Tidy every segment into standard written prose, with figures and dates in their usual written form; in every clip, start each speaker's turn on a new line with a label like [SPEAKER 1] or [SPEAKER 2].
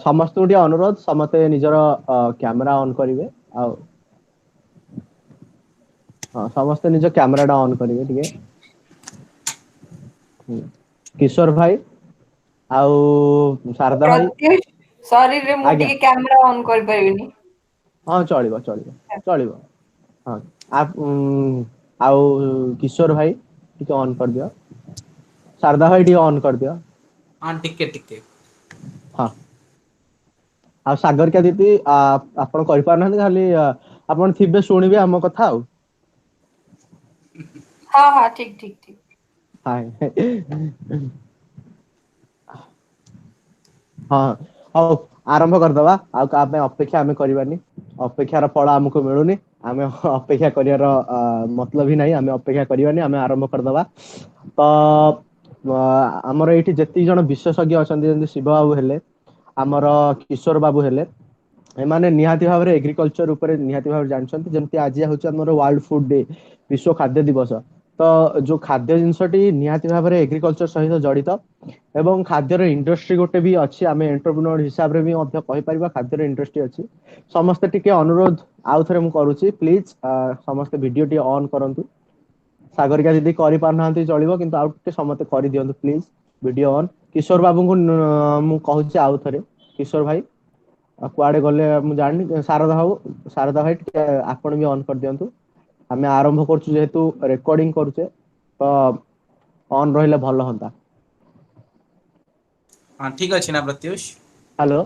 [SPEAKER 1] समस्त टिके अनुरोध समते निजर कैमरा ऑन करिवे आ हाँ समस्ते निज कैमराटा ऑन करिवे टिके किशोर भाई आउ शारदा भाई
[SPEAKER 2] प्रत्युष सॉरी रे मु
[SPEAKER 1] आज्ञा
[SPEAKER 2] ଟିକେ कैमरा ऑन कर पाइबिनी।
[SPEAKER 1] हाँ चलिबो चलिबो चलिबो हाँ आप आउ किशोर भाई टिके ऑन कर दियो शारदा भाई टिके ऑन कर दियो
[SPEAKER 3] हाँ टिके
[SPEAKER 1] हाँ आ सागरिका दीदी आपण करि पार ना खाली आपण थिबे सुनिबे हम कथा आउ
[SPEAKER 2] हाँ हाँ ठीक ठीक ठीक।
[SPEAKER 1] हाय हाँ हौ आरंभ करदवा आ का पे अपेक्षा आमे करबानी अपेक्षार फल हमको मिलुनी आमे अपेक्षा करियार मतलब ही नहीं आमे अपेक्षा करबानी आमे आरंभ करदवा तो हमर एठी जति जण विशेषज्ञ अछन्ती जेंति शिव बाबू हेले हमर किशोर बाबू हेले एमाने निहाती भाबरे एग्रीकल्चर ऊपर निहाती भाबरे जानछन्ती जेमति आज होछ हमर वर्ल्ड फूड डे विश्व खाद्य दिवस तो जो खाद्य जिनसटी निहाती भाबरे एग्रीकल्चर सहित जड़ित एवं खाद्यर इंडस्ट्री गोटे भी अच्छी आम एंटरप्रेन्योर हिसाब रे भी मध्य कहि परिबा खाद्यर इंडस्ट्री अच्छी समस्त टिके अनुरोध आउ थरे मु करूची प्लीज समस्त वीडियो टी ऑन करंतु सागरिका दीदी करि पार नाहंती चलिबो किंतु आउ टिके समस्त करि दियंतु प्लीज वीडियो ऑन किशोर बाबू को मु कहूची आउ थरे किशोर भाई कुआडे गले मु जानि शारदा भाई टिके आपण भी ऑन कर दियंतु आमे आरंभ करछु जेहेतु रेकॉर्डिंग करूचे तो ऑन रहिले भलो हंता
[SPEAKER 3] हाँ ठीक अछि ना प्रत्युष
[SPEAKER 1] हेलो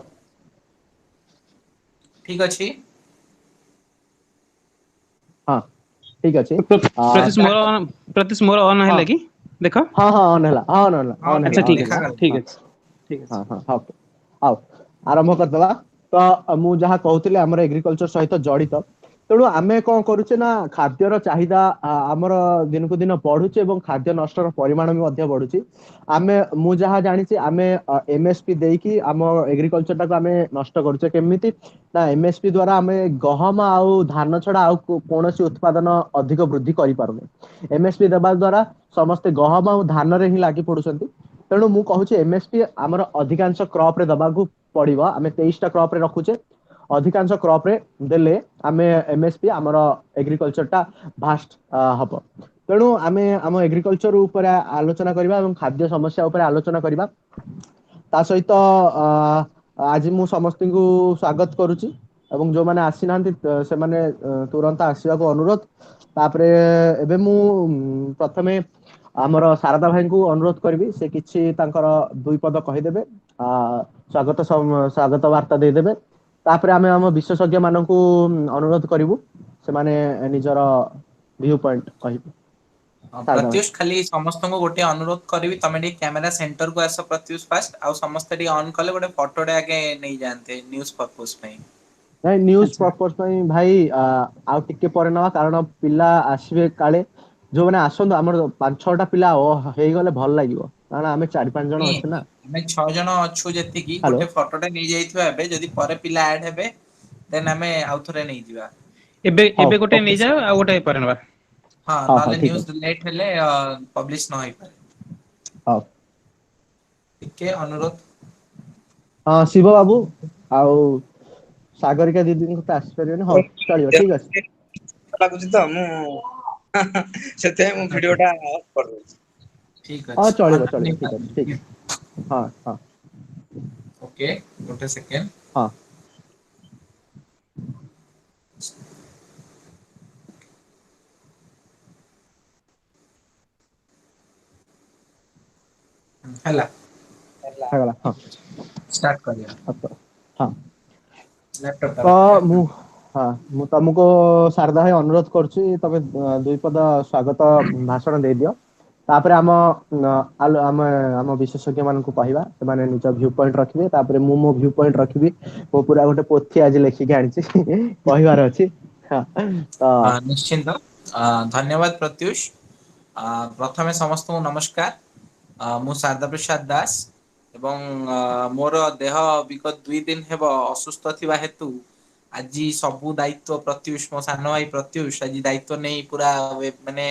[SPEAKER 3] ठीक अछि
[SPEAKER 1] हाँ ठीक अछि
[SPEAKER 4] प्रत्युष
[SPEAKER 1] स्टार्ट कर
[SPEAKER 4] मोर प्रत्युष मोर ऑन
[SPEAKER 1] हाँ
[SPEAKER 4] हैला कि देख।
[SPEAKER 1] हाँ हाँ ऑन हैला हाँ ऑन हैला
[SPEAKER 3] हाँ
[SPEAKER 1] ऑन
[SPEAKER 4] अच्छा
[SPEAKER 1] हैला ऑन
[SPEAKER 4] ठीक
[SPEAKER 1] हैला
[SPEAKER 4] अछि
[SPEAKER 3] देखा
[SPEAKER 4] ठीक
[SPEAKER 1] हाँ
[SPEAKER 4] अछि ठीक अछि।
[SPEAKER 1] हाँ हाँ हाँ आओ आरंभ करदवा तो मु जहाँ कहूଥିଲି हमर एग्रीकल्चर सहित जड़ित तेणु आमे कौन करूचे ना खाद्यर चाहिदा हमर दिन को दिन बढ़ुचे एवं खाद्य नष्टर परिमाण भी मध्य बढ़ुची आमे मु जहाँ जानिछि आमे एमएसपी देकी हम एग्रीकल्चर टाको आमे नष्ट करूचे केमिति ना एमएसपी द्वारा आमे गहम आउ धान छडा आउ कोनोसी उत्पादन अधिक वृद्धि करि पारुने एमएसपी देबा द्वारा समस्त गहम आउ धान रे ही लागि पडुसंती तेणु मु कहूची एमएसपी हमर अधिकांश क्रॉप रे दबाकू पड़िबो आमे 23 टा क्रॉप रे रखुचे अधिकांश क्रॉप रे देले आमे एमएसपी हमर एग्रीकल्चर टा भास्ट हबो तेणु आमे हम एग्रीकल्चर ऊपर आलोचना କରିବା ଏବଂ ଖାଦ୍ୟ ସମସ୍ୟା ଉପରେ ଆଲୋଚନା କରିବା ତା ସହିତ ଆଜି ମୁଁ ସମସ୍ତଙ୍କୁ ସ୍ଵାଗତ କରୁଛି ଏବଂ ଯୋଉମାନେ ଆସିନାହାନ୍ତି ସେମାନେ ତୁରନ୍ତ ଆସିବାକୁ ଅନୁରୋଧ ତାପରେ ଏବେ ମୁଁ ପ୍ରଥମେ ଆମର ଶାରଦା ଭାଇଙ୍କୁ ଅନୁରୋଧ କରିବି ସେ କିଛି ତାଙ୍କର ଦୁଇ ପଦ କହିଦେବେ ସ୍ଵାଗତ ବାର୍ତ୍ତା ଦେଇଦେବେ ତାପରେ ଆମେ ଆମ ବିଶେଷଜ୍ଞ ମାନଙ୍କୁ ଅନୁରୋଧ କରିବୁ ସେମାନେ ନିଜର ଭ୍ୟୁ ପଏଣ୍ଟ କହିବେ ଶାରଦା ଭାଇ
[SPEAKER 3] प्रत्युष खाली समस्त को गोटे अनुरोध करी तमे टी कैमेरा सेंटर को आस प्रत्युष फास्ट आउ समस्त टी ऑन कले गोटे फोटोटे आगे नहीं जानते न्यूज पर्पस पे
[SPEAKER 1] ନାଇଁ न्यूज
[SPEAKER 4] ଆଚ୍ଛା
[SPEAKER 1] पर्पस ପାଇଁ ଭାଇ ଆଉ ଟିକେ ପରେ ନବା କାରଣ ପିଲା ଆସିବେ କାଳେ ଯୋଉମାନେ ଆସନ୍ତୁ ଆମର 5-6ଟା ପିଲା ହେଇଗଲେ ଭଲ ଲାଗିବ କାରଣ ଆମେ 4-5 ଜଣ ଅଛୁ ନା
[SPEAKER 3] ଆମେ 6 ଜଣ ଅଛୁ ଯେତିକି
[SPEAKER 1] ହ୍ୟାଲୋ
[SPEAKER 3] ଗୋଟେ ଫଟୋଟେ ନେଇଯାଇଥିବା ଏବେ ଯଦି ପରେ ପିଲା ଆଡ ହେବେ ଦେନ ଆମେ ଆଉଥରେ ନେଇଯିବା
[SPEAKER 4] ଏବେ
[SPEAKER 1] ହଉ
[SPEAKER 4] ଏବେ ଗୋଟେ
[SPEAKER 1] ଓକେ
[SPEAKER 4] ନେଇଯାଅ ଆଉ ଗୋଟେ ପରେ ନବା।
[SPEAKER 3] ହଁ
[SPEAKER 1] ହଉ ହଉ
[SPEAKER 3] ନହେଲେ
[SPEAKER 1] ଠିକ
[SPEAKER 3] ନ୍ୟୁଜ
[SPEAKER 1] ଅଛି
[SPEAKER 3] ଲେଟ୍ ହେଲେ ପବ୍ଲିଶ ନ ହେଇପାରେ
[SPEAKER 1] ହଉ
[SPEAKER 3] ଟିକେ ଅନୁରୋଧ
[SPEAKER 1] ହଁ ଶିବ ବାବୁ ଆଉ ସାଗରିକା ଦିଦିଙ୍କୁ ତ ଆସିପାରିବେନି ହଉ ଚଳିବ ଠିକ ଅଛି
[SPEAKER 5] ଲାଗୁଛି ତ ମୁଁ ସେଥିପାଇଁ ମୁଁ ଭିଡିଓ ଟା ଅଫ୍ କରିଦଉଛି
[SPEAKER 3] ଠିକ
[SPEAKER 1] ହଁ
[SPEAKER 3] ଅଛି
[SPEAKER 1] ଚଳିବ
[SPEAKER 3] ଅନ୍
[SPEAKER 1] ଚଳିବ ଠିକ ଅଛି
[SPEAKER 3] ହେଇପାରିବ
[SPEAKER 1] ଠିକ ହଁ ହଁ
[SPEAKER 3] ଓକେ ଗୋଟେ ସେକେଣ୍ଡ
[SPEAKER 1] ହଁ
[SPEAKER 3] ହେଲା
[SPEAKER 1] ହେଇଗଲା ହଁ
[SPEAKER 3] ଷ୍ଟାର୍ଟ କରିବା
[SPEAKER 1] ହଁ
[SPEAKER 3] ଲାପଟପ୍ ଟା
[SPEAKER 1] ତ
[SPEAKER 3] ରଖିବା
[SPEAKER 1] ମୁଁ ହଁ ମୁଁ ତମକୁ ଶାରଦା ଭାଇ ଅନୁରୋଧ କରୁଛି ତମେ ଦୁଇ ପଦ ସ୍ଵାଗତ ଭାଷଣ ଦେଇଦିଅ ତାପରେ ଆମେ ଆମ ବିଶେଷଜ୍ଞ ମାନଙ୍କୁ କହିବା ସେମାନେ ନିଜ ଭ୍ୟୁ ପଏଣ୍ଟ ରଖିବେ ତାପରେ ମୁଁ ମୋ ଭ୍ୟୁ ପଏଣ୍ଟ ରଖିବି ମୁଁ ପୁରା ଗୋଟେ ପୋଥି ଆଜି ଲେଖିକି ଆଣିଛି କହିବାର ଅଛି ତ
[SPEAKER 3] ନିଶ୍ଚିନ୍ତ ଧନ୍ୟବାଦ ପ୍ରତ୍ୟୁଷ ପ୍ରଥମେ ସମସ୍ତଙ୍କୁ ନମସ୍କାର ମୁଁ ଶାରଦା ପ୍ରସାଦ ଦାସ ଏବଂ ମୋର ଦେହ ବିଗତ 2 ଦିନ ହେବ ଅସୁସ୍ଥ ଥିବା ହେତୁ ଆଜି ସବୁ ଦାୟିତ୍ଵ ପ୍ରତ୍ୟୁଷ ମୋ ସାନ ଭାଇ ପ୍ରତ୍ୟୁଷ ଆଜି ଦାୟିତ୍ଵ ନେଇ ପୁରା ମାନେ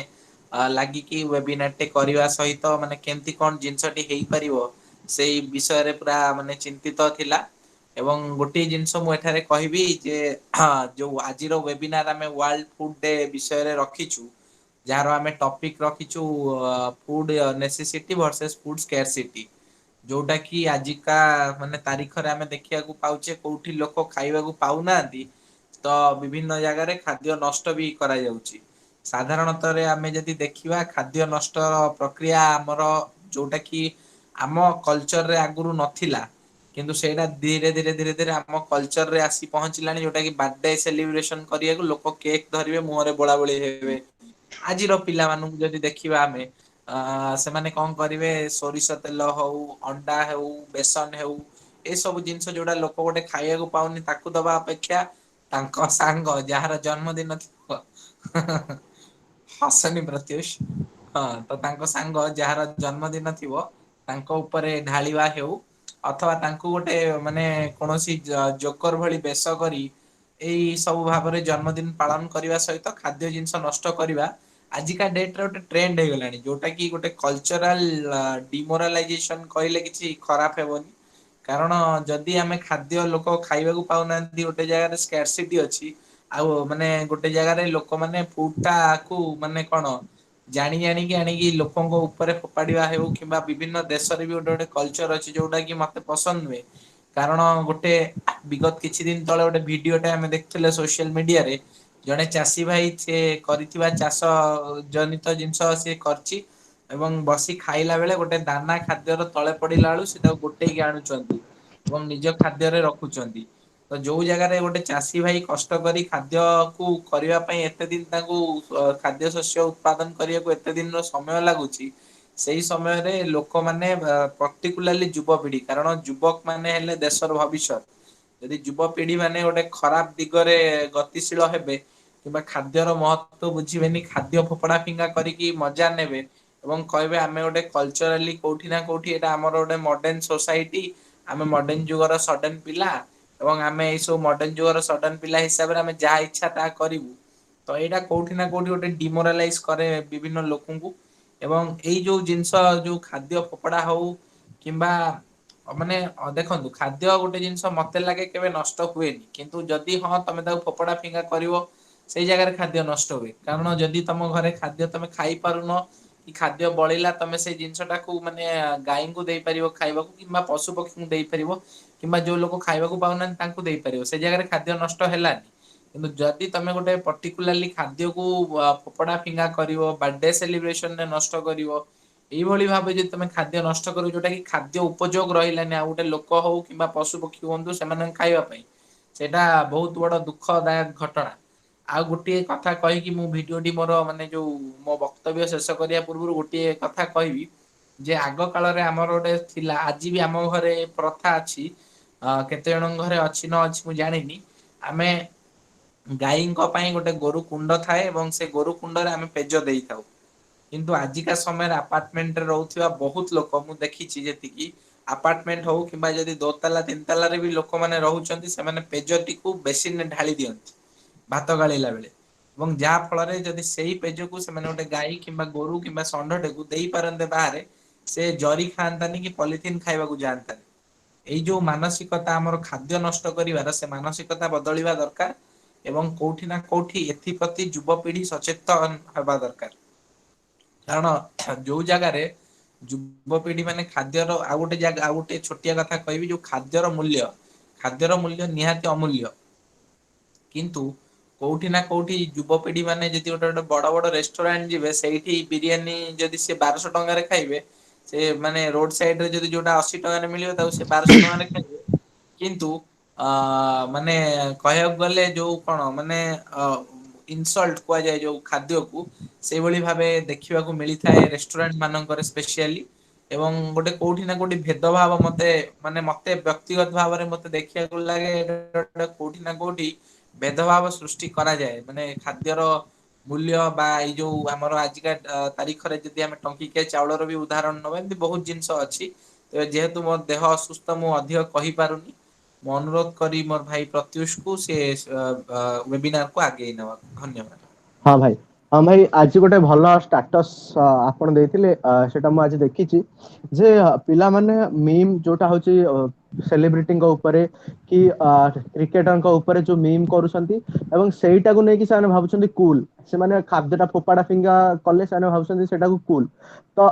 [SPEAKER 3] ଲାଗିକି ୱେବିନାର କରିବା ସହିତ ମାନେ କେମିତି କଣ ଜିନିଷଟି ହେଇପାରିବ ସେଇ ବିଷୟରେ ପୁରା ମାନେ ଚିନ୍ତିତ ଥିଲା ଏବଂ ଗୋଟିଏ ଜିନିଷ ମୁଁ ଏଠାରେ କହିବି ଯେ ଯୋଉ ଆଜିର ୱେବିନାର ଆମେ ୱାର୍ଲଡ ଫୁଡ ଡେ ବିଷୟରେ ରଖିଛୁ, ଯାହାର ଆମେ ଟପିକ ରଖିଛୁ ଫୁଡ ନେସେସିଟି ଭର୍ସେସ ଫୁଡ ସ୍କାରସିଟି, ଯୋଉଟା କି ଆଜିକା ମାନେ ତାରିଖରେ ଆମେ ଦେଖିବାକୁ ପାଉଛେ କୋଉଠି ଲୋକ ଖାଇବାକୁ ପାଉନାହାନ୍ତି ତ ବିଭିନ୍ନ ଜାଗାରେ ଖାଦ୍ୟ ନଷ୍ଟ ବି କରାଯାଉଛି। ସାଧାରଣତରେ ଆମେ ଯଦି ଦେଖିବା ଖାଦ୍ୟ ନଷ୍ଟ ପ୍ରକ୍ରିୟା ଆମର ଯୋଉଟା କି ଆମ କଲଚରରେ ଆଗରୁ ନଥିଲା, କିନ୍ତୁ ସେଇଟା ଧୀରେ ଧୀରେ ଧୀରେ ଧୀରେ ଆମ କଲଚରରେ ଆସି ପହଞ୍ଚିଲାଣି, ଯୋଉଟା କି ବାର୍ଥଡେ ସେଲିବ୍ରେସନ କରିବାକୁ ଲୋକ କେକ୍ ଧରିବେ, ମୁହଁରେ ବୋଳା ବୋଳି ହେବେ। ଆଜିର ପିଲାମାନଙ୍କୁ ଯଦି ଦେଖିବା ଆମେ ସେମାନେ କଣ କରିବେ, ସୋରିଷ ତେଲ ହଉ, ଅଣ୍ଡା ହେଉ, ବେସନ ହେଉ, ଏସବୁ ଜିନିଷ ଯୋଉଟା ଲୋକ ଗୋଟେ ଖାଇବାକୁ ପାଉନି ତାକୁ ଦବା ଅପେକ୍ଷା ତାଙ୍କ ସାଙ୍ଗ ଯାହାର ଜନ୍ମଦିନ ଥିବ ହସନି ପ୍ରତ୍ୟୁଷ, ହଁ ତ ତାଙ୍କ ସାଙ୍ଗ ଯାହାର ଜନ୍ମଦିନ ଥିବ ତାଙ୍କ ଉପରେ ଢାଳିବା ହେଉ, ଅଥବା ତାଙ୍କୁ ଗୋଟେ ମାନେ କୌଣସି ଜୋକର ଭଳି ବେଶ କରି ଏଇ ସବୁ ଭାବରେ ଜନ୍ମଦିନ ପାଳନ କରିବା ସହିତ ଖାଦ୍ୟ ଜିନିଷ ନଷ୍ଟ କରିବା ଆଜିକା ଡେଟରେ ଗୋଟେ ଟ୍ରେଣ୍ଡ ହେଇଗଲାଣି, ଯୋଉଟା କି ଗୋଟେ କଲଚରାଲ ଡିମୋରାଲାଇଜେସନ କହିଲେ କିଛି ଖରାପ ହେବନି। କାରଣ ଯଦି ଆମେ ଖାଦ୍ୟ ଲୋକ ଖାଇବାକୁ ପାଉନାହାନ୍ତି, ଗୋଟେ ଜାଗାରେ ସ୍କାରସିଟି ଅଛି, ଆଉ ମାନେ ଗୋଟେ ଜାଗାରେ ଲୋକମାନେ ଫୁଡ ଟାକୁ ମାନେ କଣ ଜାଣି ଜାଣିକି ଆଣିକି ଲୋକଙ୍କ ଉପରେ ଫୋପାଡିବା ହେଉ, କିମ୍ବା ବିଭିନ୍ନ ଦେଶରେ ବି ଗୋଟେ ଗୋଟେ କଲଚର ଅଛି ଯୋଉଟା କି ମତେ ପସନ୍ଦ ନୁହେଁ। କାରଣ ଗୋଟେ ବିଗତ କିଛି ଦିନ ତଳେ ଗୋଟେ ଭିଡିଓଟେ ଆମେ ଦେଖିଥିଲେ ସୋସିଆଲ ମିଡିଆରେ, ଜଣେ ଚାଷୀ ଭାଇ ସେ କରିଥିବା ଚାଷ ଜନିତ ଜିନିଷ ସିଏ କରିଛି ଏବଂ ବସି ଖାଇଲା ବେଳେ ଗୋଟେ ଦାନା ଖାଦ୍ୟର ତଳେ ପଡିଲା ବେଳୁ ସେ ତାକୁ ଗୋଟେଇକି ଆଣୁଛନ୍ତି ଏବଂ ନିଜ ଖାଦ୍ୟରେ ରଖୁଛନ୍ତି। ତ ଯୋଉ ଜାଗାରେ ଗୋଟେ ଚାଷୀ ଭାଇ କଷ୍ଟ କରି ଖାଦ୍ୟକୁ କରିବା ପାଇଁ ଏତେ ଦିନ ତାଙ୍କୁ ଖାଦ୍ୟ ଶସ୍ୟ ଉତ୍ପାଦନ କରିବାକୁ ଏତେ ଦିନର ସମୟ ଲାଗୁଛି, ସେଇ ସମୟରେ ଲୋକମାନେ ପର୍ଟିକୁଲାରଲି ଯୁବପିଢି, କାରଣ ଯୁବକ ମାନେ ହେଲେ ଦେଶର ଭବିଷ୍ୟତ, ଯଦି ଯୁବପିଢି ମାନେ ଗୋଟେ ଖରାପ ଦିଗରେ ଗତିଶୀଳ ହେବେ କିମ୍ବା ଖାଦ୍ୟର ମହତ୍ଵ ବୁଝିବେନି, ଖାଦ୍ୟ ଫୋପଡା ଫିଙ୍ଗା କରିକି ମଜା ନେବେ ଏବଂ କହିବେ ଆମେ ଗୋଟେ କଲଚରାଲି କୋଉଠି ନା କୋଉଠି ଏଇଟା ଆମର ଗୋଟେ ମଡର୍ଣ ସୋସାଇଟି, ଆମେ ମଡର୍ଣ ଯୁଗର ସଡନ ପିଲା ଏବଂ ଆମେ ଏଇ ସବୁ ମଡର୍ଣ ଯୁଗର ସଡନ ପିଲା ହିସାବରେ ଆମେ ଯାହା ଇଚ୍ଛା ତାହା କରିବୁ, ତ ଏଇଟା କୋଉଠି ନା କୋଉଠି ଗୋଟେ ଡିମୋରାଲାଇଜ କରେ ବିଭିନ୍ନ ଲୋକଙ୍କୁ। ଏବଂ ଏଇ ଯୋଉ ଜିନିଷ ଯୋଉ ଖାଦ୍ୟ ଫୋପଡା ହଉ କିମ୍ବା ମାନେ ଦେଖନ୍ତୁ ଖାଦ୍ୟ ଗୋଟେ ଜିନିଷ ମତେ ଲାଗେ କେବେ ନଷ୍ଟ ହୁଏନି, କିନ୍ତୁ ଯଦି ହଁ ତମେ ତାକୁ ଫୋପଡା ଫିଙ୍ଗା କରିବ ସେଇ ଜାଗାରେ ଖାଦ୍ୟ ନଷ୍ଟ ହୁଏ। କାରଣ ଯଦି ତମ ଘରେ ଖାଦ୍ୟ ତମେ ଖାଇ ପାରୁନ କି ଖାଦ୍ୟ ବଳିଲା, ତମେ ସେଇ ଜିନିଷ ଟାକୁ ମାନେ ଗାଈଙ୍କୁ ଦେଇପାରିବ ଖାଇବାକୁ କିମ୍ବା ପଶୁ ପକ୍ଷୀଙ୍କୁ ଦେଇପାରିବ, କିମ୍ବା ଯୋଉ ଲୋକ ଖାଇବାକୁ ପାଉନାହାନ୍ତି ତାଙ୍କୁ ଦେଇପାରିବ, ସେ ଜାଗାରେ ଖାଦ୍ୟ ନଷ୍ଟ ହେଲାନି। କିନ୍ତୁ ଯଦି ତମେ ଗୋଟେ ପର୍ଟିକୁଲାରଲି ଖାଦ୍ୟକୁ ଫୋପଡା ଫିଙ୍ଗା କରିବ, ବାର୍ଥଡେ ସେଲିବ୍ରେସନରେ ନଷ୍ଟ କରିବ, ଏଇଭଳି ଭାବେ ଯଦି ତମେ ଖାଦ୍ୟ ନଷ୍ଟ କରିବ ଯୋଉଟା କି ଖାଦ୍ୟ ଉପଯୋଗ ରହିଲାନି ଆଉ ଗୋଟେ ଲୋକ ହଉ କିମ୍ବା ପଶୁ ପକ୍ଷୀ ହୁଅନ୍ତୁ ସେମାନଙ୍କ ଖାଇବା ପାଇଁ, ସେଇଟା ବହୁତ ବଡ ଦୁଃଖଦାୟକ ଘଟଣା। ଆଉ ଗୋଟିଏ କଥା କହିକି ମୁଁ ଭିଡିଓଟି ମୋର ମାନେ ଯୋଉ ମୋ ବକ୍ତବ୍ୟ ଶେଷ କରିବା ପୂର୍ବରୁ ଗୋଟିଏ କଥା କହିବି ଯେ ଆଗ କାଳରେ ଆମର ଗୋଟେ ଥିଲା, ଆଜି ବି ଆମ ଘରେ ପ୍ରଥା ଅଛି, କେତେ ଜଣଙ୍କ ଘରେ ଅଛି ନ ଅଛି ମୁଁ ଜାଣିନି, ଆମେ ଗାଈଙ୍କ ପାଇଁ ଗୋଟେ ଗୋରୁ କୁଣ୍ଡ ଥାଏ ଏବଂ ସେ ଗୋରୁ କୁଣ୍ଡରେ ଆମେ ପେଜ ଦେଇଥାଉ। କିନ୍ତୁ ଆଜିକା ସମୟରେ ଆପାର୍ଟମେଣ୍ଟରେ ରହୁଥିବା ବହୁତ ଲୋକ ମୁଁ ଦେଖିଛି, ଯେତିକି ଆପାର୍ଟମେଣ୍ଟ ହଉ କିମ୍ବା ଯଦି ଦୋତାଲା ତିନି ତାଲାରେ ବି ଲୋକମାନେ ରହୁଛନ୍ତି, ସେମାନେ ପେଜଟିକୁ ବେସିନରେ ଢାଳି ଦିଅନ୍ତି ଭାତ ଗାଳିଲା ବେଳେ, ଏବଂ ଯାହା ଫଳରେ ଯଦି ସେଇ ପେଜକୁ ସେମାନେ ଗୋଟେ ଗାଈ କିମ୍ବା ଗୋରୁ କିମ୍ବା ଷଣ୍ଢଟିକୁ ଦେଇ ପାରନ୍ତେ ବାହାରେ, ସେ ଜରି ଖାଆନ୍ତାନି କି ପଲିଥିନ୍ ଖାଇବାକୁ ଯାଆନ୍ତାନି। ଏଇ ଯୋଉ ମାନସିକତା ଆମର ଖାଦ୍ୟ ନଷ୍ଟ କରିବାର, ସେ ମାନସିକତା ବଦଳିବା ଦରକାର ଏବଂ କୋଉଠି ନା କୋଉଠି ଏଥିପ୍ରତି ଯୁବପିଢି ସଚେତନ ହେବା ଦରକାର। କାରଣ ଯୋଉ ଜାଗାରେ ଯୁବପିଢି ମାନେ ଖାଦ୍ୟର ଆଉ ଗୋଟେ ଜାଗା ଆଉ ଗୋଟେ ଛୋଟିଆ କଥା କହିବି, ଯୋଉ ଖାଦ୍ୟର ମୂଲ୍ୟ ନିହାତି ଅମୂଲ୍ୟ, କିନ୍ତୁ କୋଉଠି ନା କୋଉଠି ଯୁବପିଢି ମାନେ ଯଦି ଗୋଟେ ଗୋଟେ ବଡ ବଡ ରେଷ୍ଟୁରାଣ୍ଟ ଯିବେ, ସେଇଠି ବିରିୟାନୀ ଯଦି ସେ 1200 ଟଙ୍କାରେ ଖାଇବେ, ସେ ମାନେ ରୋଡ ସାଇଡରେ ଯଦି ଯୋଉଟା 80 ଟଙ୍କାରେ ମିଳିବ ତାକୁ ସେ 1200 ଟଙ୍କାରେ ଖାଇବେ। କିନ୍ତୁ ମାନେ କହିବାକୁ ଗଲେ ଯୋଉ କଣ ମାନେ ଇନସଲ୍ଟ କୁହାଯାଏ ଯୋଉ ଖାଦ୍ୟକୁ, ସେଇଭଳି ଭାବେ ଦେଖିବାକୁ ମିଳିଥାଏ ରେଷ୍ଟୁରାଣ୍ଟ ମାନଙ୍କରେ ସ୍ପେସିଆଲି। ଏବଂ ଗୋଟେ କୋଉଠି ନା କୋଉଠି ଭେଦଭାବ ମତେ ବ୍ୟକ୍ତିଗତ ଭାବରେ ମତେ ଦେଖିବାକୁ ଲାଗେ କୋଉଠି ନା କୋଉଠି ଭେଦଭାବ ସୃଷ୍ଟି କରାଯାଏ, ମାନେ ଖାଦ୍ୟର ମୂଲ୍ୟ ବା ଏଇ ଯୋଉ ଆମର ଆଜିକା ତାରିଖରେ ଯଦି ଆମେ ଟଙ୍କିକିଆ ଚାଉଳର ବି ଉଦାହରଣ ନବା, ଏମିତି ବହୁତ ଜିନିଷ ଅଛି। ଯେହେତୁ ମୋ ଦେହ ଅସୁସ୍ଥ ମୁଁ ଅଧିକ କହିପାରୁନି, ମୁଁ ଅନୁରୋଧ କରି ମୋର ଭାଇ ପ୍ରତ୍ୟୁଷକୁ ସେ ୱେବିନାରକୁ ଆଗେଇ ନେବାକୁ, ଧନ୍ୟବାଦ।
[SPEAKER 1] ହଁ ଭାଇ, ହଁ ଭାଇ, ଆଜି ଗୋଟେ ଭଲ ଷ୍ଟାଟସ୍ ଆପଣ ଦେଇଥିଲେ, ସେଟା ମୁଁ ଆଜି ଦେଖିଛି ଯେ ପିଲାମାନେ ମିମ୍ ଯୋଉଟା ହଉଛି सेलिब्रिटी उपरे कि क्रिकेटर उपरे जो मीम करूछंती एवं सेटा को नेकी से भाबुछंती कूल से माने खाद्यटा फोपाड़ा फिंगा कले से भाबुछंती सेटा को कूल तो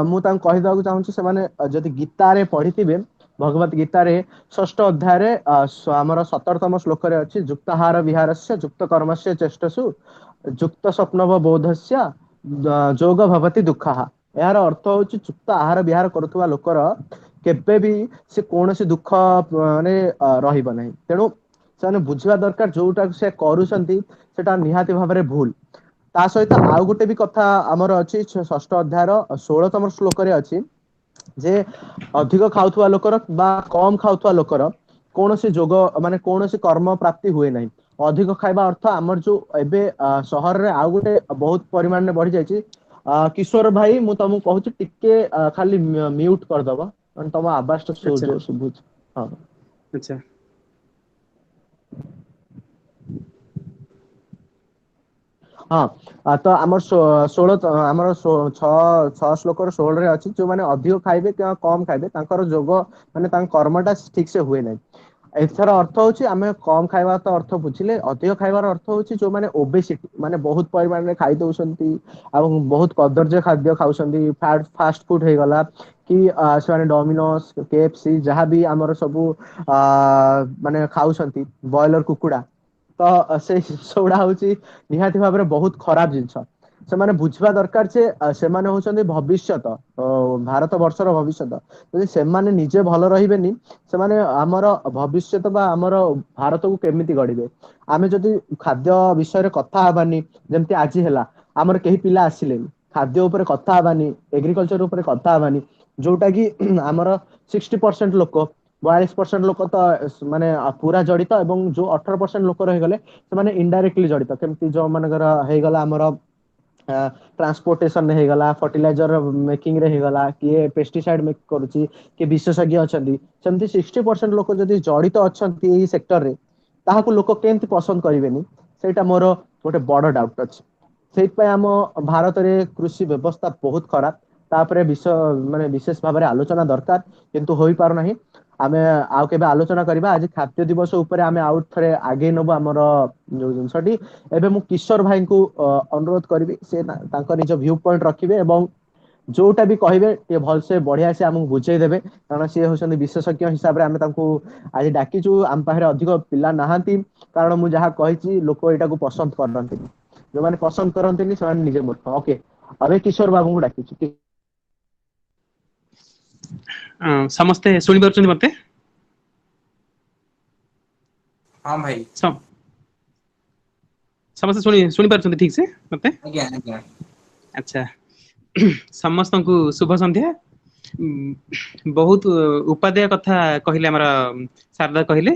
[SPEAKER 1] मु तांको कहि दବାକୁ चाहूची से माने जदि गीता रे पढिथिबे भगवत गीता रे षष्ठ अध्याय रे हमर 17तम श्लोक रे अछि युक्ताहार विहारस्य युक्त कर्मस्य चेष्टसु युक्त स्वप्नव बोधस्य जोग भवति दुःखः यार अर्थ होची युक्त आहार विहार करुवा लोकर केबे भी से कोनोसी दुःख माने रहिब नाही तेनु से बुझिबा दरकार जोटा से करूछंती सेटा निहाती भाबरे भूल ता सहित आउ गोटे भी कथा हमर अछि षष्ठ अध्याय रो 16तम श्लोक रे अछि जे अधिक खाउथुवा लोकर बा कम खाउथुवा लोकर कोनोसी जोग माने कोनोसी कर्म प्राप्ति हुए नाही अधिक खाइबा अर्थ हमर जो एबे शहर रे आउ गोटे बहुत परिमाण में बढ़ी जायछि किशोर भाई मु तुमको कहूची टिके खाली म्यूट कर दबा माने तम आवाज तो
[SPEAKER 4] अच्छा
[SPEAKER 1] सुबुच हां
[SPEAKER 4] अच्छा
[SPEAKER 1] हाँ तो आमर 16 आमर 6 श्लोक 16 रे अछि जो माने अधिक खाइबे कि कम खाइबे तांकर जोग माने तांकर कर्मटा ठीक से हुए नै एथर अर्थ होची आमे कम खाइबा तो अर्थ बुझिले अधिक खाइबार अर्थ होची जो माने ओबेसिटी माने बहुत परिमाण में खाइ दउसंती एवं बहुत कदर्य खाद्य खाउसंती फास्ट फूड हे गला कि से डोमिनोस केएफसी जहां भी हमर सबु माने खाउसंती बॉयलर कुकुडा तो से सोडा होची निहाती भाबरे बहुत खराब जिंस से माने बुझवा दरकार जे से माने होचंदी भविष्यत भारत वर्षर भविष्यत यदि से माने निजे भलो रहिबेनी से माने हमर भविष्यत बा हमर भारत को केमिति गढिबे आमे जदि खाद्य विषय रे कथा हबानी जेमति आजि हेला हमर केही पिला आसिले खाद्य ऊपर कथा हबानी एग्रीकल्चर ऊपर कथा हबानी जोटा कि हमर 60% लोक 42% लोक तो माने पूरा जड़ित एवं जो 18% लोक रहि गले से माने इनडायरेक्टली जड़ित केमति जो मानकर हे गला हमर ट्रांसपोर्टेशन हे गला फर्टिलाइजर मेकिंग रे हे गला कि पेस्टिसाइड मेक करूची कि विशेषज्ञ अछंती सेमति 60% लोक जदि जड़ित अछंती एही सेक्टर रे ताहाको लोक केमति पसंद करिवेनी सेटा मोर गोटे बड़ डाउट अछि सेइतपय हम भारत रे कृषि व्यवस्था बहुत खराब तापरे माने विशेष भाबरे आलोचना दरकार किंतु होई पार नाही आमे आउ केबे आलोचना करिबा आज खाद्य दिवस ऊपर आमे आउ थरे आगे नबो हमर जो जिंसटी एबे मु किशोर भाई को अनुरोध करबी से तांकर निज व्यू पॉइंट रखिबे एवं जोटा भी कहिबे ते भल से बढ़िया से हमहु बुझेई देबे कारण से होसंदी विशेषज्ञ हिसाब रे आमे तांको आज डाकिचु आम पाखरे अधिक पिला नाहांती कारण मु जहा कहिची लोक एटा को पसंद करनती जो माने पसंद करनती से माने निजे मूर्ख ओके अबे किशोर बाबू को डाकिचु
[SPEAKER 4] समस्ते सुनि पारुछन्ति मते
[SPEAKER 3] हाँ भाई
[SPEAKER 4] समस्ते सुनि पारुछन्ति ठीक से मते
[SPEAKER 3] आज्ञा आज्ञा
[SPEAKER 4] अच्छा समस्त को शुभ संध्या बहुत उपादेय कथा कहले हमर शारदा कहले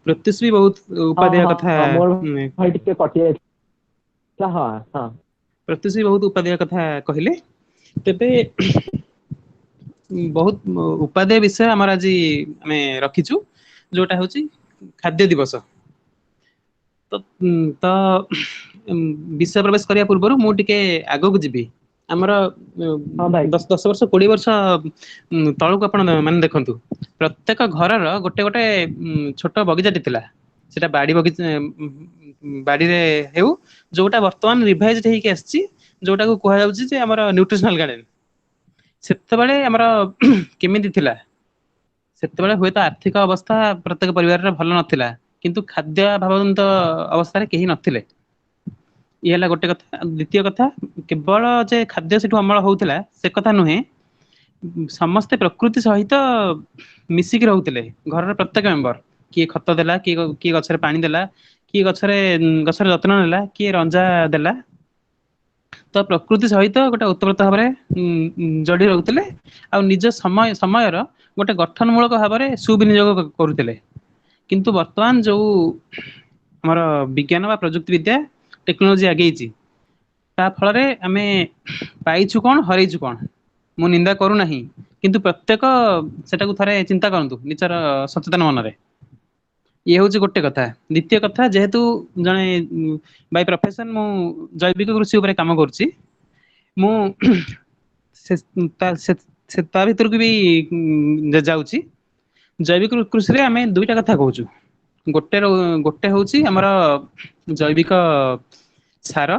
[SPEAKER 4] प्रत्युष भी बहुत उपादेय कथा
[SPEAKER 1] मोर भाई टिके कटिए हां हां
[SPEAKER 4] प्रत्युष भी बहुत उपादेय कथा कहले तेबे बहुत उपादेय विषय हमर आज हमें रखिछु जोटा होची खाद्य दिवस तो विषय प्रवेश करिया पूर्व मु टिके आगो को जिबी हमर 10 वर्ष 20 वर्ष तळको आपण माने देखंतु प्रत्येक घरर गोटे गोटे छोट बगीचाटी थिला सेटा बाड़ी बगीचा बाड़ी रे हेउ जोटा वर्तमान रिवाइज हेकी आछि जोटा को कहया जाउछि जे हमर न्यूट्रिशनल गार्डन सेतेबेले हमर केमिति थिला सेतेबेले होय त आर्थिक अवस्था प्रत्येक परिवार रे भलो नथिला किंतु खाद्य भावंत अवस्था रे केही नथिले ये हला गोटे कथा द्वितीय कथा केवल जे खाद्य सेठु अमल होउथिला से कथा नुहे समस्त प्रकृति सहित मिसिक रहउथिले घर प्रत्येक मेंबर किए खत देला किए गछरे पानी देला किए गछरे जत्न नेला किए रंजा देला तो प्रकृति सहित गोटे उत्पृत भाव जड़ी रहउथिले आ निज समयर गोटे गठनमूलक भाव सुविनियोग करुथिले किंतु वर्तमान जो हमर विज्ञान बा प्रयुक्ति विद्या टेक्नोलॉजी आगेची ता फल रे आमे पाइछु कोन हरैछु कोन मु निंदा करू नाही किंतु प्रत्येक सेटा को थरे चिंता करंतु निचर सचेतन मन रे ये हूँ गोटे कथा द्वितीय कथा जेहेतु जने बाय प्रोफेशन मु जैविक कृषि ऊपर काम करछि मु से ता भीतर को भी जाउछि जैविक कृषि रे आमे दुईटा कथा कहूछु गोटे हଉଛି ଆମର ଜୈବିକ ସାର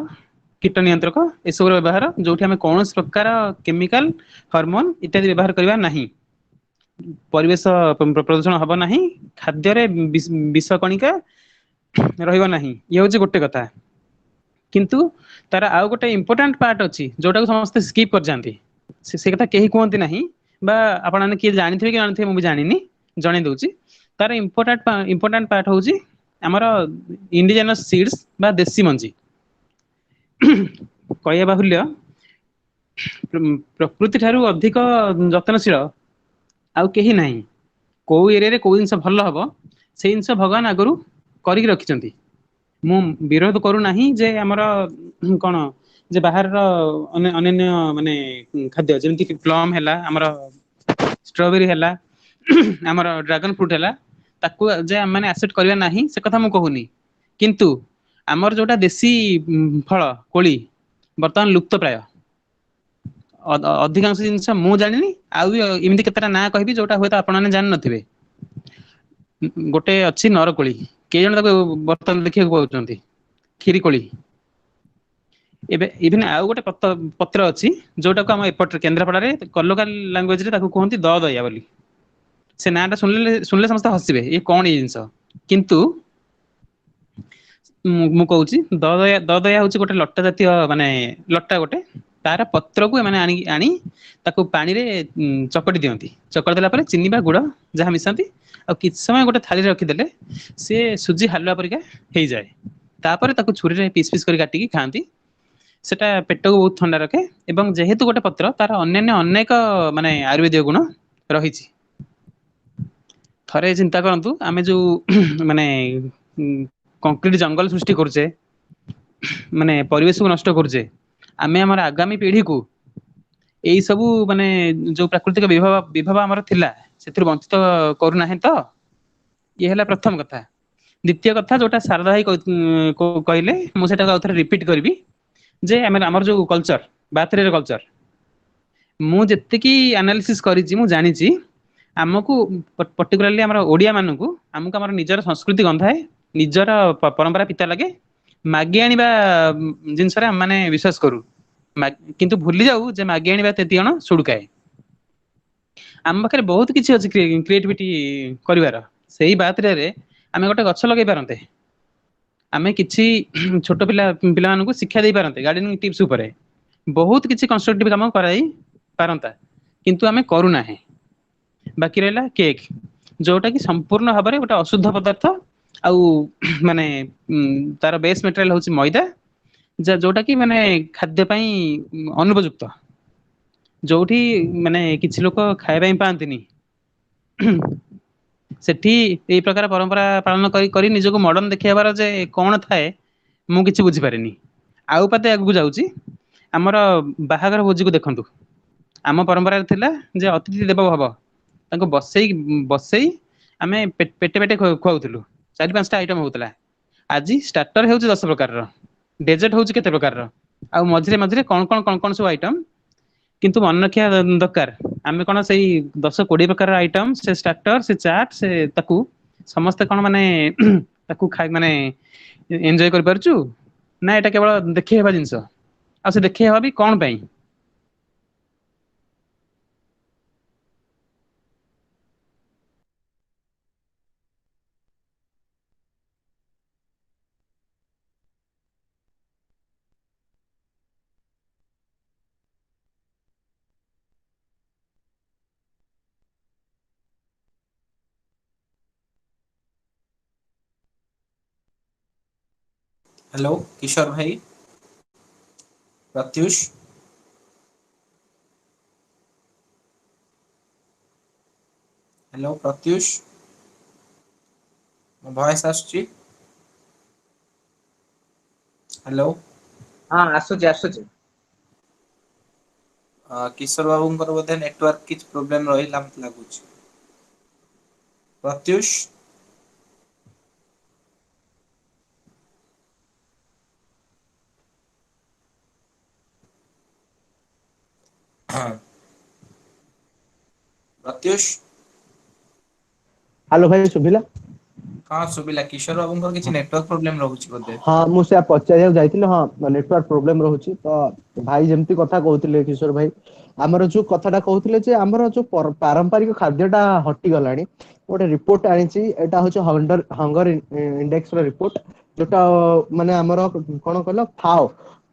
[SPEAKER 4] କୀଟ ନିୟନ୍ତ୍ରକ ଏସବୁର ବ୍ୟବହାର ଯୋଉଠି ଆମେ କୌଣସି ପ୍ରକାର କେମିକାଲ ହରମୋନ ଇତ୍ୟାଦି ବ୍ୟବହାର କରିବା ନାହିଁ ପରିବେଶ ପ୍ରଦୂଷଣ ହବ ନାହିଁ ଖାଦ୍ୟରେ ବିଷ କଣିକା ରହିବ ନାହିଁ ଇଏ ହଉଛି ଗୋଟେ କଥା କିନ୍ତୁ ତାର ଆଉ ଗୋଟେ ଇମ୍ପୋର୍ଟାଣ୍ଟ ପାର୍ଟ ଅଛି ଯୋଉଟାକୁ ସମସ୍ତେ ସ୍କିପ୍ କରିଯାଆନ୍ତି ସେ କଥା କେହି କୁହନ୍ତି ନାହିଁ ବା ଆପଣମାନେ କିଏ ଜାଣିଥିବେ କି ଜାଣିଥିବେ ମୁଁ ବି ଜାଣିନି ଜଣେଇ ଦଉଛି ତାର ଇମ୍ପୋର୍ଟାଣ୍ଟ ପାର୍ଟ ହଉଛି ଆମର ଇଣ୍ଡିଜେନସ୍ ସିଡ୍ସ ବା ଦେଶୀ ମଞ୍ଜି କହିବା ବାହୁଲ୍ୟ ପ୍ରକୃତି ଠାରୁ ଅଧିକ ଯତ୍ନଶୀଳ ଆଉ କେହି ନାହିଁ କୋଉ ଏରିଆରେ କୋଉ ଜିନିଷ ଭଲ ହବ ସେଇ ଜିନିଷ ଭଗବାନ ଆଗରୁ କରିକି ରଖିଛନ୍ତି ମୁଁ ବିରୋଧ କରୁନାହିଁ ଯେ ଆମର କଣ ଯେ ବାହାରର ଅନ୍ୟାନ୍ୟ ମାନେ ଖାଦ୍ୟ ଯେମିତି କି ପ୍ଲମ ହେଲା ଆମର ଷ୍ଟ୍ରବେରୀ ହେଲା ଆମର ଡ୍ରାଗନ ଫ୍ରୁଟ ହେଲା ତାକୁ ଯେ ଆମେ ଆସେପ୍ଟ କରିବା ନାହିଁ ସେ କଥା ମୁଁ କହୁନି କିନ୍ତୁ ଆମର ଯୋଉଟା ଦେଶୀ ଫଳ କୋଳି ବର୍ତ୍ତମାନ ଲୁପ୍ତ ପ୍ରାୟ ଅଧିକାଂଶ ଜିନିଷ ମୁଁ ଜାଣିନି ଆଉ ବି ଏମିତି କେତେଟା ନାଁ କହିବି ଯୋଉଟା ହୁଏତ ଆପଣମାନେ ଜାଣିନଥିବେ ଗୋଟେ ଅଛି ନରକୋଳି କେଇ ଜଣ ତାକୁ ବର୍ତ୍ତମାନ ଦେଖିବାକୁ ପାଉଛନ୍ତି କ୍ଷୀରି କୋଳି ଏବେ ଇଭିନ ଆଉ ଗୋଟେ ପତ୍ର ଅଛି ଯୋଉଟାକୁ ଆମ ଏପଟରେ କେନ୍ଦ୍ରାପଡାରେ କଲୋକାଲ ଲାଙ୍ଗୁଏଜରେ ତାକୁ କୁହନ୍ତି ଦୟା ବୋଲି ସେ ନାଁଟା ଶୁଣିଲେ ସମସ୍ତେ ହସିବେ ଇଏ କଣ ଏଇ ଜିନିଷ କିନ୍ତୁ ମୁଁ କହୁଛି ଦଦୟା ହଉଛି ଗୋଟେ ଲଟା ଜାତୀୟ ମାନେ ଲଟା ଗୋଟେ ତାର ପତ୍ରକୁ ଏମାନେ ଆଣି ତାକୁ ପାଣିରେ ଚକଟି ଦିଅନ୍ତି ଚକଟି ଦେଲା ପରେ ଚିନି ବା ଗୁଡ ଯାହା ମିଶାନ୍ତି ଆଉ କିଛି ସମୟ ଗୋଟେ ଥାଳିରେ ରଖିଦେଲେ ସେ ସୁଜି ହାଲୁଆ ପରିକା ହେଇଯାଏ ତାପରେ ତାକୁ ଛୁରୀରେ ପିସ୍ ପିସ୍ କରି କାଟିକି ଖାଆନ୍ତି ସେଟା ପେଟକୁ ବହୁତ ଥଣ୍ଡା ରଖେ ଏବଂ ଯେହେତୁ ଗୋଟେ ପତ୍ର ତାର ଅନ୍ୟାନ୍ୟ ଅନେକ ମାନେ ଆୟୁର୍ବେଦିକ ଗୁଣ ରହିଛି ଥରେ ଚିନ୍ତା କରନ୍ତୁ ଆମେ ଯୋଉ ମାନେ କଂକ୍ରିଟ ଜଙ୍ଗଲ ସୃଷ୍ଟି କରୁଛେ ମାନେ ପରିବେଶକୁ ନଷ୍ଟ କରୁଛେ ଆମେ ଆମର ଆଗାମୀ ପିଢିକୁ ଏଇ ସବୁ ମାନେ ଯୋଉ ପ୍ରାକୃତିକ ବିଭବ ଆମର ଥିଲା ସେଥିରୁ ବଞ୍ଚିତ କରୁନାହିଁ ତ ଇଏ ହେଲା ପ୍ରଥମ କଥା ଦ୍ଵିତୀୟ କଥା ଯୋଉଟା ଶାରଦା ଭାଇ କହିଲେ ମୁଁ ସେଟାକୁ ଆଉ ଥରେ ରିପିଟ କରିବି ଯେ ଆମର ଯୋଉ କଲଚର ବାଥେରିଆ କଲଚର ମୁଁ ଯେତିକି ଆନାଲିସିସ୍ କରିଛି ମୁଁ ଜାଣିଛି ଆମକୁ ପର୍ଟିକୁଲାରଲି ଆମର ଓଡିଆ ମାନଙ୍କୁ ଆମକୁ ଆମର ନିଜର ସଂସ୍କୃତି ଗନ୍ଧାଏ ନିଜର ପରମ୍ପରା ପିତା ଲାଗେ ମାଗି ଆଣିବା ଜିନିଷରେ ଆମେ ମାନେ ବିଶ୍ୱାସ କରୁ କିନ୍ତୁ ଭୁଲି ଯାଉ ଯେ ମାଗି ଆଣିବା ତେତିଅଣ ସୁଡୁକାଏ ଆମ ପାଖରେ ବହୁତ କିଛି ଅଛି କ୍ରିଏଟିଭିଟି କରିବାର ସେଇ ବାତରେ ଆମେ ଗୋଟେ ଗଛ ଲଗେଇ ପାରନ୍ତେ ଆମେ କିଛି ଛୋଟ ପିଲାମାନଙ୍କୁ ଶିକ୍ଷା ଦେଇ ପାରନ୍ତେ ଗାର୍ଡେନିଂ ଟିପସ ଉପରେ ବହୁତ କିଛି କନଷ୍ଟ୍ରକ୍ଟିଭ କାମ କରାଯାଇ ପାରନ୍ତା କିନ୍ତୁ ଆମେ କରୁନାହିଁ ବାକି ରହିଲା କେକ୍ ଯୋଉଟା କି ସମ୍ପୂର୍ଣ୍ଣ ଭାବରେ ଗୋଟେ ଅଶୁଦ୍ଧ ପଦାର୍ଥ ଆଉ ମାନେ ତାର ବେସ୍ ମେଟେରିଆଲ ହଉଛି ମଇଦା ଯୋଉଟା କି ମାନେ ଖାଦ୍ୟ ପାଇଁ ଅନୁପଯୁକ୍ତ ଯୋଉଠି ମାନେ କିଛି ଲୋକ ଖାଇବା ପାଇଁ ପାଆନ୍ତିନି ସେଠି ଏଇ ପ୍ରକାର ପରମ୍ପରା ପାଳନ କରି ନିଜକୁ ମଡର୍ଣ ଦେଖେଇବାର ଯେ କଣ ଥାଏ ମୁଁ କିଛି ବୁଝିପାରିନି ଆଉ ପାତେ ଆଗକୁ ଯାଉଛି ଆମର ବାହାଘର ଭୋଜିକୁ ଦେଖନ୍ତୁ ଆମ ପରମ୍ପରାରେ ଥିଲା ଯେ ଅତିଥି ଦେବ ଭବ ତାଙ୍କୁ ବସେଇ ଆମେ ପେଟେ ପେଟେ ଖୁଆଉଥିଲୁ 4-5ଟା ଆଇଟମ ହଉଥିଲା ଆଜି ଷ୍ଟାର୍ଟର ହେଉଛି 10 ପ୍ରକାରର ଡେଜର୍ଟ ହଉଛି କେତେ ପ୍ରକାରର ଆଉ ମଝିରେ ମଝିରେ କଣ ସବୁ ଆଇଟମ କିନ୍ତୁ ମନେ ରଖିବା ଦରକାର ଆମେ କଣ ସେଇ 10-20 ପ୍ରକାର ଆଇଟମ ସେ ଷ୍ଟାର୍ଟର ସେ ଚାଟ୍ ସେ ତାକୁ ସମସ୍ତେ କଣ ମାନେ ତାକୁ ମାନେ ଏଞ୍ଜୟ କରିପାରୁଛୁ ନା ଏଇଟା କେବଳ ଦେଖେଇ ହେବା ଜିନିଷ ଆଉ ସେ ଦେଖେଇ ହବା ବି କଣ ପାଇଁ
[SPEAKER 3] हेलो किशोर भाई प्रत्युष हेलो प्रत्युष ମୋ ଭଏସ ଆସୁଛି हेलो
[SPEAKER 5] ହଁ ଆସୁଛି
[SPEAKER 3] କିଶୋର ବାବୁଙ୍କର ବୋଧେ ନେଟୱାର୍କ କିଛି ପ୍ରୋବ୍ଲେମ ରହିଲା ମତେ ଲାଗୁଛି ପ୍ରତ୍ୟୁଷ प्रत्युष
[SPEAKER 1] हेलो भाई सुभिला।
[SPEAKER 3] हाँ सुबिला किशोर बाबूंकर किसी नेटवर्क प्रोब्लेम रहउछि बोधे।
[SPEAKER 1] हाँ मु से पचारिया जाइथिले। हाँ नेटवर्क प्रोब्लेम रहउछि तो भाई जेमती कथा कहउथिले किशोर भाई हमर जो कथाटा कहउथिले जे हमर जो पारंपरिक खाद्यटा हटि गलानी गोटे रिपोर्ट आनिछि एटा होछ हंगर इंडेक्स रो रिपोर्ट जोटा माने हमर कोन कहलो फाओ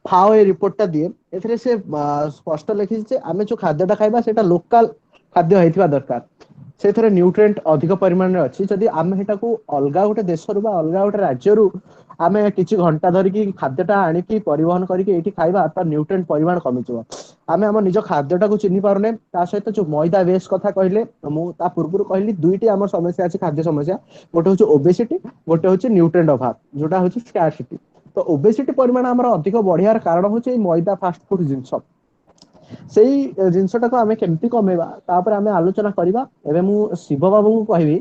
[SPEAKER 1] फाओ ए रिपोर्टटा दिए एथरे से स्पष्ट लिखि जे आमे जो खाद्यटा खाइबा सेटा लोकल खाद्य हेतिबा दरकार से न्यूट्रिएंट अधिक परिमाण में अच्छी जदि आम को अलग गोटे देश अलग गोटे राज्य आम कि घंटा धरिकी खाद्यटा आणिकी परिवहन करके खाइबा तो न्यूट्रिएंट परिमाण कमिଯିବ आम आम निज खाद्यटा को चिन्ह पारुने ता सहित जो मैदा बेस कथा कहले मुझे पूर्व कहली दुईटी आम समस्या अच्छी खाद्य समस्या गोटे हूँ ओबेसिटी गोटे हूँ न्यूट्रिएंट अभाव जोटा हूँ स्कार्सिटी तो ओबेसिटी परिमाण आम अधिक बढ़ियार कारण हूँ मैदा फास्ट फूड जिनस सेई जिनसटाको आमे केमती कमेबा तापर आमे आलोचना करबा एबे मु शिव बाबू को कहबी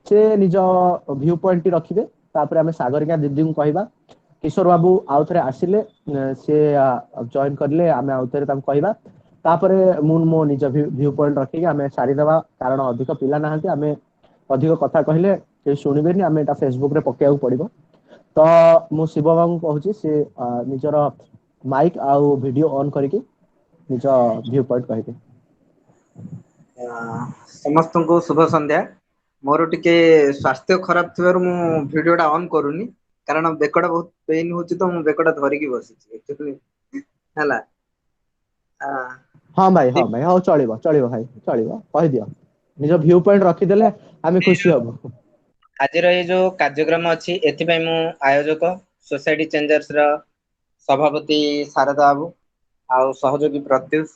[SPEAKER 1] से निज व्यू पॉइंट रखिबे तापर आमे सागरिका दीदी को कहबा किशोर बाबू आउ थरे आसिले से जॉइन करले आमे आउ थरे ताम कहबा तापर मु मो निज व्यू पॉइंट रखिके आमे सारी देबा कारण अधिक पिला नाहंती आमे अधिक कथा कहले के सुनिबेनी आमे एटा फेसबुक रे पकेयाउ पड़िबो तो मु शिव बाबू को कहूची से निजर माइक आउ वीडियो ऑन करके निज व्यू पॉइंट कहबे।
[SPEAKER 5] समस्त को शुभ संध्या। मोर टिके स्वास्थ्य खराब थिबार मु वीडियोटा ऑन करूनी कारण बेकड़ा बहुत पेन होची तो मु बेकड़ा धरिकी बसिची एक्चुअली हला
[SPEAKER 1] हाँ भाई हाँ चलिबो भाई चलिबो कहि दियो निज व्यू पॉइंट रखि देले आमे खुशी हबो।
[SPEAKER 5] आज ये जो कार्यक्रम अच्छी एथिपाई मु आयोजक सोसाइटी चेंजर्स रा सभापति शारदा बाबू आउ सहयोगी प्रत्युष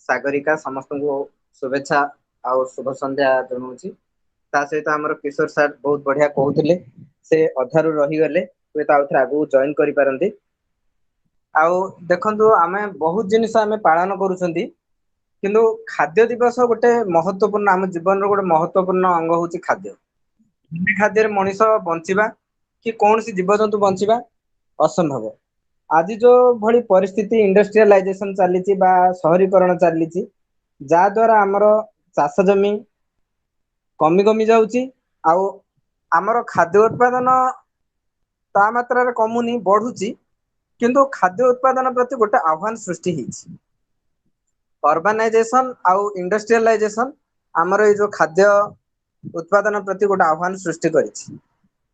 [SPEAKER 5] सागरिका समस्त को शुभेच्छा आउ शुभ संध्या जनाऊँगी ता सहित आमर किशोर सर बहुत बढ़िया कहते से अधारू रहीगले हुए तो आउे आगू जॉइन करि पारंती आउ देखंतु आमे बहुत जिनिस आमे पालन करूछंती किंतु खाद्य दिवस गोटे महत्वपूर्ण आम जीवन रो गोटे महत्वपूर्ण अंग होची खाद्य खाद्य मनीष बंचिबा कि कौन सी जीवजंतु बंचिबा असंभव आज जो भली परिस्थिति इंडस्ट्रियलाइजेशन चली बा शहरीकरण चली जा द्वारा आमर चाष जमी कमी कमी जाउची आउ आमर खाद्य उत्पादन ता मात्रा रे कमुनी बढ़ुची किंतु खाद्य उत्पादन प्रति गोटे आह्वान सृष्टि होईची अर्बानाइजेशन आउ इंडस्ट्रियलाइजेशन आमर ये जो खाद्य उत्पादन प्रति गोटे आह्वान सृष्टि करिछि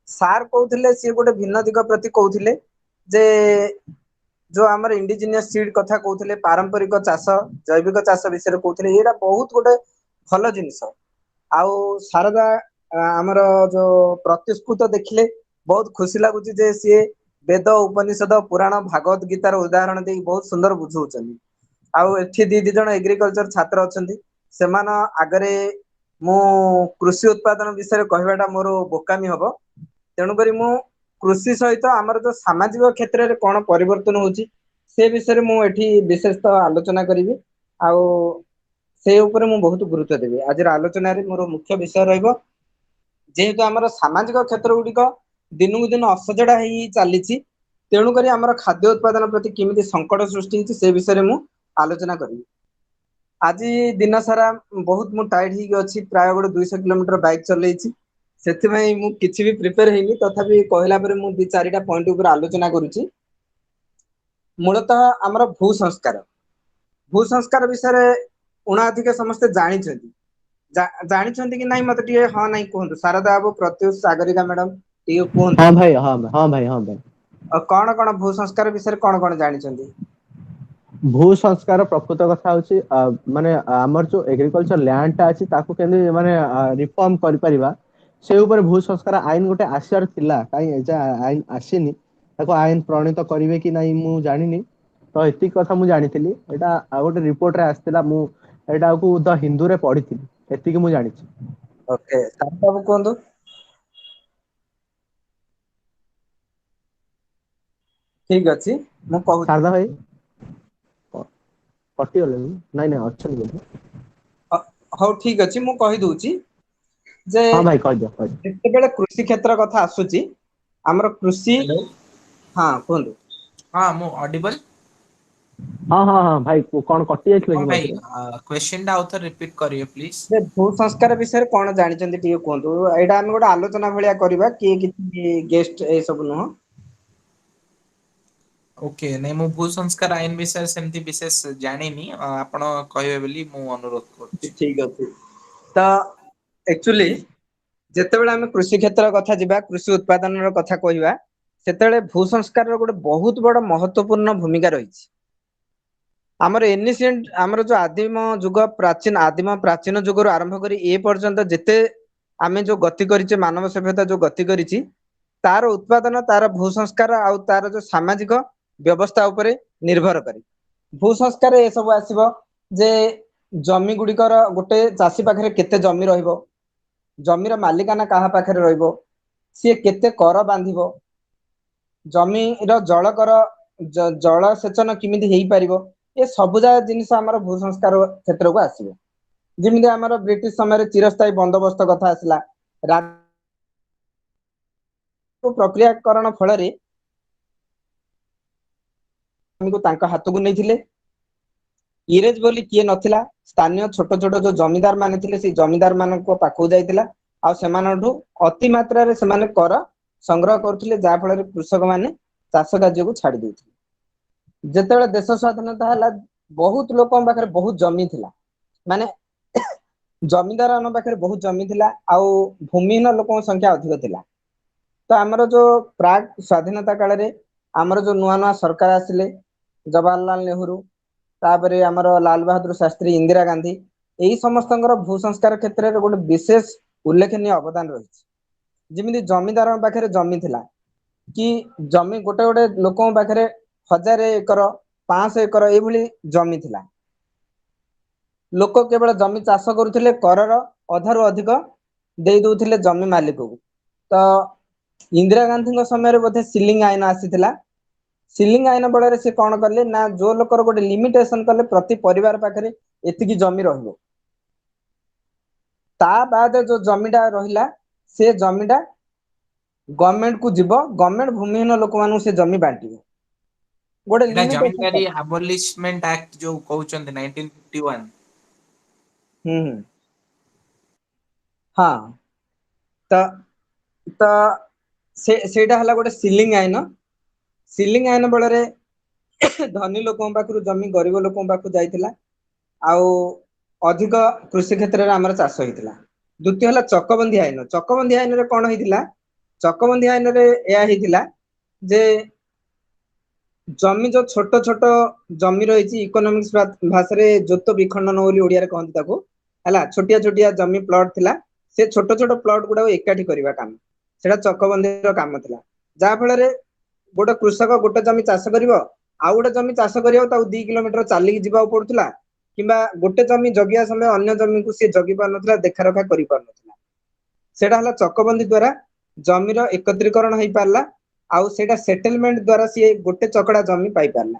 [SPEAKER 5] सार कहउथिले सी गोटे भिन्न दिग प्रति कहउथिले जे जो आमर इंडिजिनियस सीड कथा कहउथिले पारंपरिक चाष जैविक चाष विषय कहउथिले एटा बहुत गोटे भल जिनिस आउ शारदा आमर जो प्रतिस्फुत देखिले बहुत खुशी लगुच जे सी वेद उपनिषद पुराण भागवत गीतार उदाहरण दे बहुत सुंदर बुझाउछन्ती आउ एठी दी जण एग्रीकल्चर छात्र अछन्ती सेमान आगरे मु कृषि उत्पादन विषय कहवाटा मोर बोकामी हबो तेणुकरी मु कृषि सहित आमर जो सामाजिक क्षेत्र में कौन परिवर्तन होची से विषय मु एठी विशेषतः आलोचना करिवि आउ से ऊपर मु बहुत गुरुत्व देबी आज आलोचना रे मोर मुख्य विषय रहइबो जेहेतु आमर सामाजिक क्षेत्र गुड़िक दिनकू दिन असजड़ा ही चलीची तेणुकरी आमर खाद्य उत्पादन प्रति किमिति संकट सृष्टि होची से विषय मु आलोचना करिवि आज दिन सारा बहुत मु टायर्ड ही अछि प्राय गोटे 200 किलोमीटर बाइक चलैछि सेथिबाई मु किछि भी प्रिपेयर हेनी तथापि कहला परे मु दि चारिटा पॉइंट ऊपर आलोचना करूछि मूलतः आमर भू संस्कार विषय उणाधिक समस्त जानिछन्ति जानिछन्ति कि नाही मते टिए हां नाही कहंतु शारदा बाबू प्रत्युष सागरिका मैडम टिए कहंतु
[SPEAKER 1] हाँ भाई
[SPEAKER 5] कौन कौन भू संस्कार विषय कौन जानिछन्ति
[SPEAKER 1] भू संस्कार प्रकृत कथा होची माने हमर जो एग्रीकल्चर लैंड टा अछि ताको केने माने रिफॉर्म करि परिबा से ऊपर भू संस्कार आईन गोटे आसियार थिला काई एजा आईन आसीनी ताको आईन प्रणीत करिवे कि नाही मु जानिनी तो एति कथा मु जानिथिली एटा गोटे रिपोर्ट रे आस्थिला मु एटा को द हिंदू रे पढिथिली एति कि मु जानिछि।
[SPEAKER 5] ओके शारदा बाबू कहंतु ठीक अछि मु कहू
[SPEAKER 1] शारदा भाई कटि गले नाही अछन बोले
[SPEAKER 5] हो ठीक अछि मु कहि दोछि जे
[SPEAKER 1] हाँ भाई कह दियो
[SPEAKER 5] जते बेले कृषि क्षेत्र कथा आसुची हमर कृषि
[SPEAKER 3] हेलो
[SPEAKER 5] हां कहंतु
[SPEAKER 3] हाँ मु ऑडिबल
[SPEAKER 1] हाँ हाँ हाँ भाई कौन कटि जाइथिला
[SPEAKER 3] हाँ
[SPEAKER 1] कि
[SPEAKER 3] भाई
[SPEAKER 1] मझिरे?
[SPEAKER 3] क्वेश्चन टा आउथर रिपीट करिए प्लीज।
[SPEAKER 5] ଯେ ଭୂ ସଂସ୍କାର ବିଷୟରେ କଣ ଜାଣିଛନ୍ତି ଟିକେ କୁହନ୍ତୁ। ଏଇଟା ଆମେ ଗୋଟେ ଆଲୋଚନା ଭଳିଆ କରିବା, କିଏ କିଛି ଗେଷ୍ଟ ଏ ସବୁ ନୁହଁ।
[SPEAKER 3] ओके नहीं मु भू संस्कार आईन विषय सेमती विशेष जानिनी आपण कहबे बोली मु अनुरोध करूची।
[SPEAKER 5] ଠିକ ଅଛି। ତ एक्चुअली ଯେତେବେଳେ ଆମେ କୃଷି କ୍ଷେତ୍ର କଥା ଯିବା, କୃଷି ଉତ୍ପାଦନର କଥା କହିବା, ସେତେବେଳେ ଭୂ ସଂସ୍କାରର ଗୋଟେ ବହୁତ ବଡ ମହତ୍ୱପୂର୍ଣ୍ଣ ଭୂମିକା ରହିଛି। ଆମର ଏନିସିଏଣ୍ଟ ଆମର ଯୋଉ ଆଦିମ ଯୁଗ ପ୍ରାଚୀନ ଯୁଗରୁ ଆରମ୍ଭ କରି ଏ ପର୍ଯ୍ୟନ୍ତ ଯେତେ ଆମେ ଯୋଉ ଗତି କରିଛେ, ମାନବ ସଭ୍ୟତା ଯୋଉ ଗତି କରିଛି, ତାର ଉତ୍ପାଦନ ତାର ଭୂ ସଂସ୍କାର ଆଉ ତାର ଯୋଉ ସାମାଜିକ ବ୍ୟବସ୍ଥା ଉପରେ ନିର୍ଭର କରେ। ଭୂ ସଂସ୍କାର ଏସବୁ ଆସିବ ଯେ ଜମି ଗୁଡିକର ଗୋଟେ ଚାଷୀ ପାଖରେ କେତେ ଜମି ରହିବ, ଜମିର ମାଲିକାନା କାହା ପାଖରେ ରହିବ, ସିଏ କେତେ କର ବାନ୍ଧିବ, ଜମିର ଜଳକର ଜଳସେଚନ କେମିତି ହେଇପାରିବ, ଏ ସବୁ ଯାକ ଜିନିଷ ଆମର ଭୂ ସଂସ୍କାର କ୍ଷେତ୍ରକୁ ଆସିବ। ଯେମିତି ଆମର ବ୍ରିଟିଶ ସମୟରେ ଚିରସ୍ଥାୟୀ ବନ୍ଦୋବସ୍ତ କଥା ଆସିଲା, ପ୍ରକ୍ରିୟାକରଣ ଫଳରେ ତାଙ୍କ ହାତକୁ ନେଇଥିଲେ। ଇଂରେଜ ବୋଲି କିଏ ନଥିଲା, ସ୍ଥାନୀୟ ଛୋଟ ଛୋଟ ଯୋଉ ଜମିଦାର ମାନେ ଥିଲେ, ସେଇ ଜମିଦାର ମାନଙ୍କ ପାଖକୁ ଯାଇଥିଲା, ଆଉ ସେମାନଠୁ ଅତି ମାତ୍ରାରେ ସେମାନେ କର ସଂଗ୍ରହ କରୁଥିଲେ, ଯାହା ଫଳରେ କୃଷକ ମାନେ ଚାଷ କାର୍ଯ୍ୟକୁ ଛାଡି ଦେଇଥିଲେ। ଯେତେବେଳେ ଦେଶ ସ୍ୱାଧୀନତା ହେଲା, ବହୁତ ଲୋକଙ୍କ ପାଖରେ ବହୁତ ଜମି ଥିଲା, ମାନେ ଜମିଦାର ମାନଙ୍କ ପାଖରେ ବହୁତ ଜମି ଥିଲା, ଆଉ ଭୂମିହୀନ ଲୋକଙ୍କ ସଂଖ୍ୟା ଅଧିକ ଥିଲା। ତ ଆମର ଯୋଉ ପ୍ରାକ୍ ସ୍ୱାଧୀନତା କାଳରେ ଆମର ଯୋଉ ନୂଆ ନୂଆ ସରକାର ଆସିଲେ, ଜବାହରଲାଲ ନେହେରୁ, ତାପରେ ଆମର ଲାଲ ବାହାଦୁର ଶାସ୍ତ୍ରୀ, ଇନ୍ଦିରା ଗାନ୍ଧୀ, ଏଇ ସମସ୍ତଙ୍କର ଭୂ ସଂସ୍କାର କ୍ଷେତ୍ରରେ ଗୋଟେ ବିଶେଷ ଉଲ୍ଲେଖନୀୟ ଅବଦାନ ରହିଛି। ଯେମିତି ଜମିଦାରଙ୍କ ପାଖରେ ଜମି ଥିଲା, କି ଜମି ଗୋଟେ ଗୋଟେ ଲୋକଙ୍କ ପାଖରେ 1000 ଏକର 500 ଏକର ଏଇଭଳି ଜମି ଥିଲା। ଲୋକ କେବଳ ଜମି ଚାଷ କରୁଥିଲେ, କରର ଅଧାରୁ ଅଧିକ ଦେଇ ଦଉଥିଲେ ଜମି ମାଲିକକୁ। ତ ଇନ୍ଦିରା ଗାନ୍ଧୀଙ୍କ ସମୟରେ ବୋଧେ ସିଲିଂ ଆଇନ ଆସିଥିଲା। ସିଲିଂ ଆଇନ ବଳରେ ସେ କଣ କଲେ ନା, ଯୋଉ ଲୋକର ଗୋଟେ ଲିମିଟେସନ କଲେ ପ୍ରତି ପରିବାର ପାଖରେ ଏତିକି ଜମି ରହିବ, ତା ବାଦ ଯୋଉ ଜମିଟା ରହିଲା, ସେ ଜମିଟା ଗଭର୍ଣମେଣ୍ଟ କୁ ଯିବ, ଗଭର୍ଣମେଣ୍ଟ ଭୂମିହୀନ ଲୋକମାନଙ୍କୁ ସେ ଜମି ବାଣ୍ଟିବ। ଗୋଟେ
[SPEAKER 3] एटा
[SPEAKER 5] ଲିମିଟେସନ
[SPEAKER 3] जमीदारी
[SPEAKER 5] ଥାଏ।
[SPEAKER 3] ଆବଲିଶମେଣ୍ଟ ଆକ୍ଟ ଯୋଉ କହୁଛନ୍ତି 1951।
[SPEAKER 5] ହୁଁ ହୁଁ ହଁ ତ ତ ସେଇଟା ହେଲା ଗୋଟେ ସିଲିଂ ଆଇନ। ସିଲିଂ ଆଇନ ବଳରେ ଧନୀ ଲୋକଙ୍କ ପାଖରୁ ଜମି ଗରିବ ଲୋକଙ୍କ ପାଖକୁ ଯାଇଥିଲା, ଆଉ ଅଧିକ କୃଷି କ୍ଷେତ୍ରରେ ଆମର ଚାଷ ହେଇଥିଲା। ଦ୍ଵିତୀୟ ହେଲା ଚକବନ୍ଦୀ ଆଇନ। ଚକବନ୍ଦୀ ଆଇନରେ କଣ ହେଇଥିଲା? ଚକବନ୍ଦୀ ଆଇନରେ ଏହା ହେଇଥିଲା ଯେ ଜମି ଯୋଉ ଛୋଟ ଛୋଟ ଜମି ରହିଛି, ଇକୋନୋମିକ୍ସ ଭାଷାରେ ଜୋତ ବିଖଣ୍ଡନ ବୋଲି ଓଡିଆରେ କହନ୍ତି ତାକୁ, ହେଲା, ଛୋଟିଆ ଛୋଟିଆ ଜମି ପ୍ଲଟ ଥିଲା, ସେ ଛୋଟ ଛୋଟ ପ୍ଲଟ ଗୁଡାକୁ ଏକାଠି କରିବା କାମ, ସେଟା ଚକବନ୍ଦୀର କାମ ଥିଲା। ଯାହା ଫଳରେ ଗୋଟେ କୃଷକ ଗୋଟେ ଜମି ଚାଷ କରିବ, ଆଉ ଗୋଟେ ଜମି ଚାଷ କରିବାକୁ ତାକୁ 2 କିଲୋମିଟର ଚାଲିକି ଯିବାକୁ ପଡୁଥିଲା, କିମ୍ବା ଗୋଟେ ଜମି ଜଗିବା ସମୟ ଅନ୍ୟ ଜମିକୁ ସିଏ ଜଗି ପାରୁନଥିଲା, ଦେଖାରଖା କରିପାରୁନଥିଲା। ସେଇଟା ହେଲା ଚକବନ୍ଦୀ ଦ୍ଵାରା ଜମିର ଏକତ୍ରୀକରଣ ହେଇପାରିଲା, ଆଉ ସେଇଟା ସେଟେଲମେଣ୍ଟ ଦ୍ଵାରା ସିଏ ଗୋଟେ ଚକଡା ଜମି ପାଇପାରିଲା।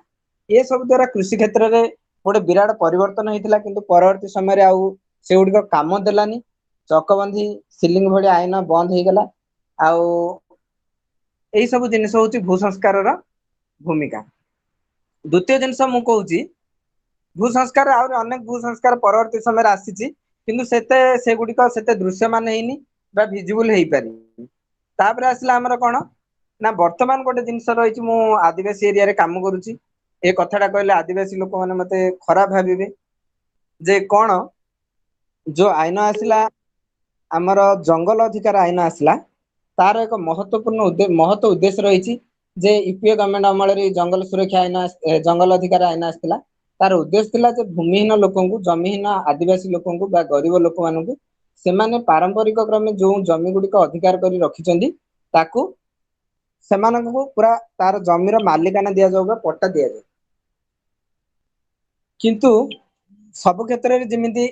[SPEAKER 5] ଏ ସବୁ ଦ୍ଵାରା କୃଷି କ୍ଷେତ୍ରରେ ଗୋଟେ ବିରାଟ ପରିବର୍ତ୍ତନ ହେଇଥିଲା, କିନ୍ତୁ ପରବର୍ତ୍ତୀ ସମୟରେ ଆଉ ସେଗୁଡିକ କାମ ଦେଲାନି। ଚକବନ୍ଦୀ ସିଲିଂ ଭଳି ଆଇନ ବନ୍ଦ ହେଇଗଲା। ଆଉ ଏଇ ସବୁ ଜିନିଷ ହଉଛି ଭୂ ସଂସ୍କାରର ଭୂମିକା। ଦ୍ଵିତୀୟ ଜିନିଷ ମୁଁ କହୁଛି, ଭୂ ସଂସ୍କାର ଆହୁରି ଅନେକ ଭୂ ସଂସ୍କାର ପରବର୍ତ୍ତୀ ସମୟରେ ଆସିଛି, କିନ୍ତୁ ସେଗୁଡିକ ସେତେ ଦୃଶ୍ୟମାନ ହେଇନି ବା ଭିଜିବୁଲ ହେଇପାରିନି। ତାପରେ ଆସିଲା ଆମର କଣ ନା, ବର୍ତ୍ତମାନ ଗୋଟେ ଜିନିଷ ରହିଛି, ମୁଁ ଆଦିବାସୀ ଏରିଆରେ କାମ କରୁଛି। ଏ କଥାଟା କହିଲେ ଆଦିବାସୀ ଲୋକମାନେ ମତେ ଖରାପ ଭାବିବେ, ଯେ କଣ ଯୋଉ ଆଇନ ଆସିଲା, ଆମର ଜଙ୍ଗଲ ଅଧିକାର ଆଇନ ଆସିଲା, ତାର ଏକ ମହତ୍ଵ ଉଦ୍ଦେଶ୍ୟ ରହିଛି ଯେ ୟୁପିଏ ଗଭର୍ଣ୍ଣମେଣ୍ଟ ଅମଳରେ ଜଙ୍ଗଲ ସୁରକ୍ଷା ଆଇନ, ଜଙ୍ଗଲ ଅଧିକାର ଆଇନ ଆସିଥିଲା। ତାର ଉଦ୍ଦେଶ୍ୟ ଥିଲା ଯେ ଭୂମିହୀନ ଲୋକଙ୍କୁ, ଜମିହୀନ ଆଦିବାସୀ ଲୋକଙ୍କୁ ବା ଗରିବ ଲୋକମାନଙ୍କୁ, ସେମାନେ ପାରମ୍ପରିକ କ୍ରମେ ଯୋଉ ଜମି ଗୁଡିକ ଅଧିକାର କରି ରଖିଛନ୍ତି, ତାକୁ ସେମାନଙ୍କୁ ପୁରା ତାର ଜମିର ମାଲିକାନା ଦିଆଯାଉ ବା ପଟ୍ଟା ଦିଆଯାଉ। କିନ୍ତୁ ସବୁ କ୍ଷେତ୍ରରେ ଯେମିତି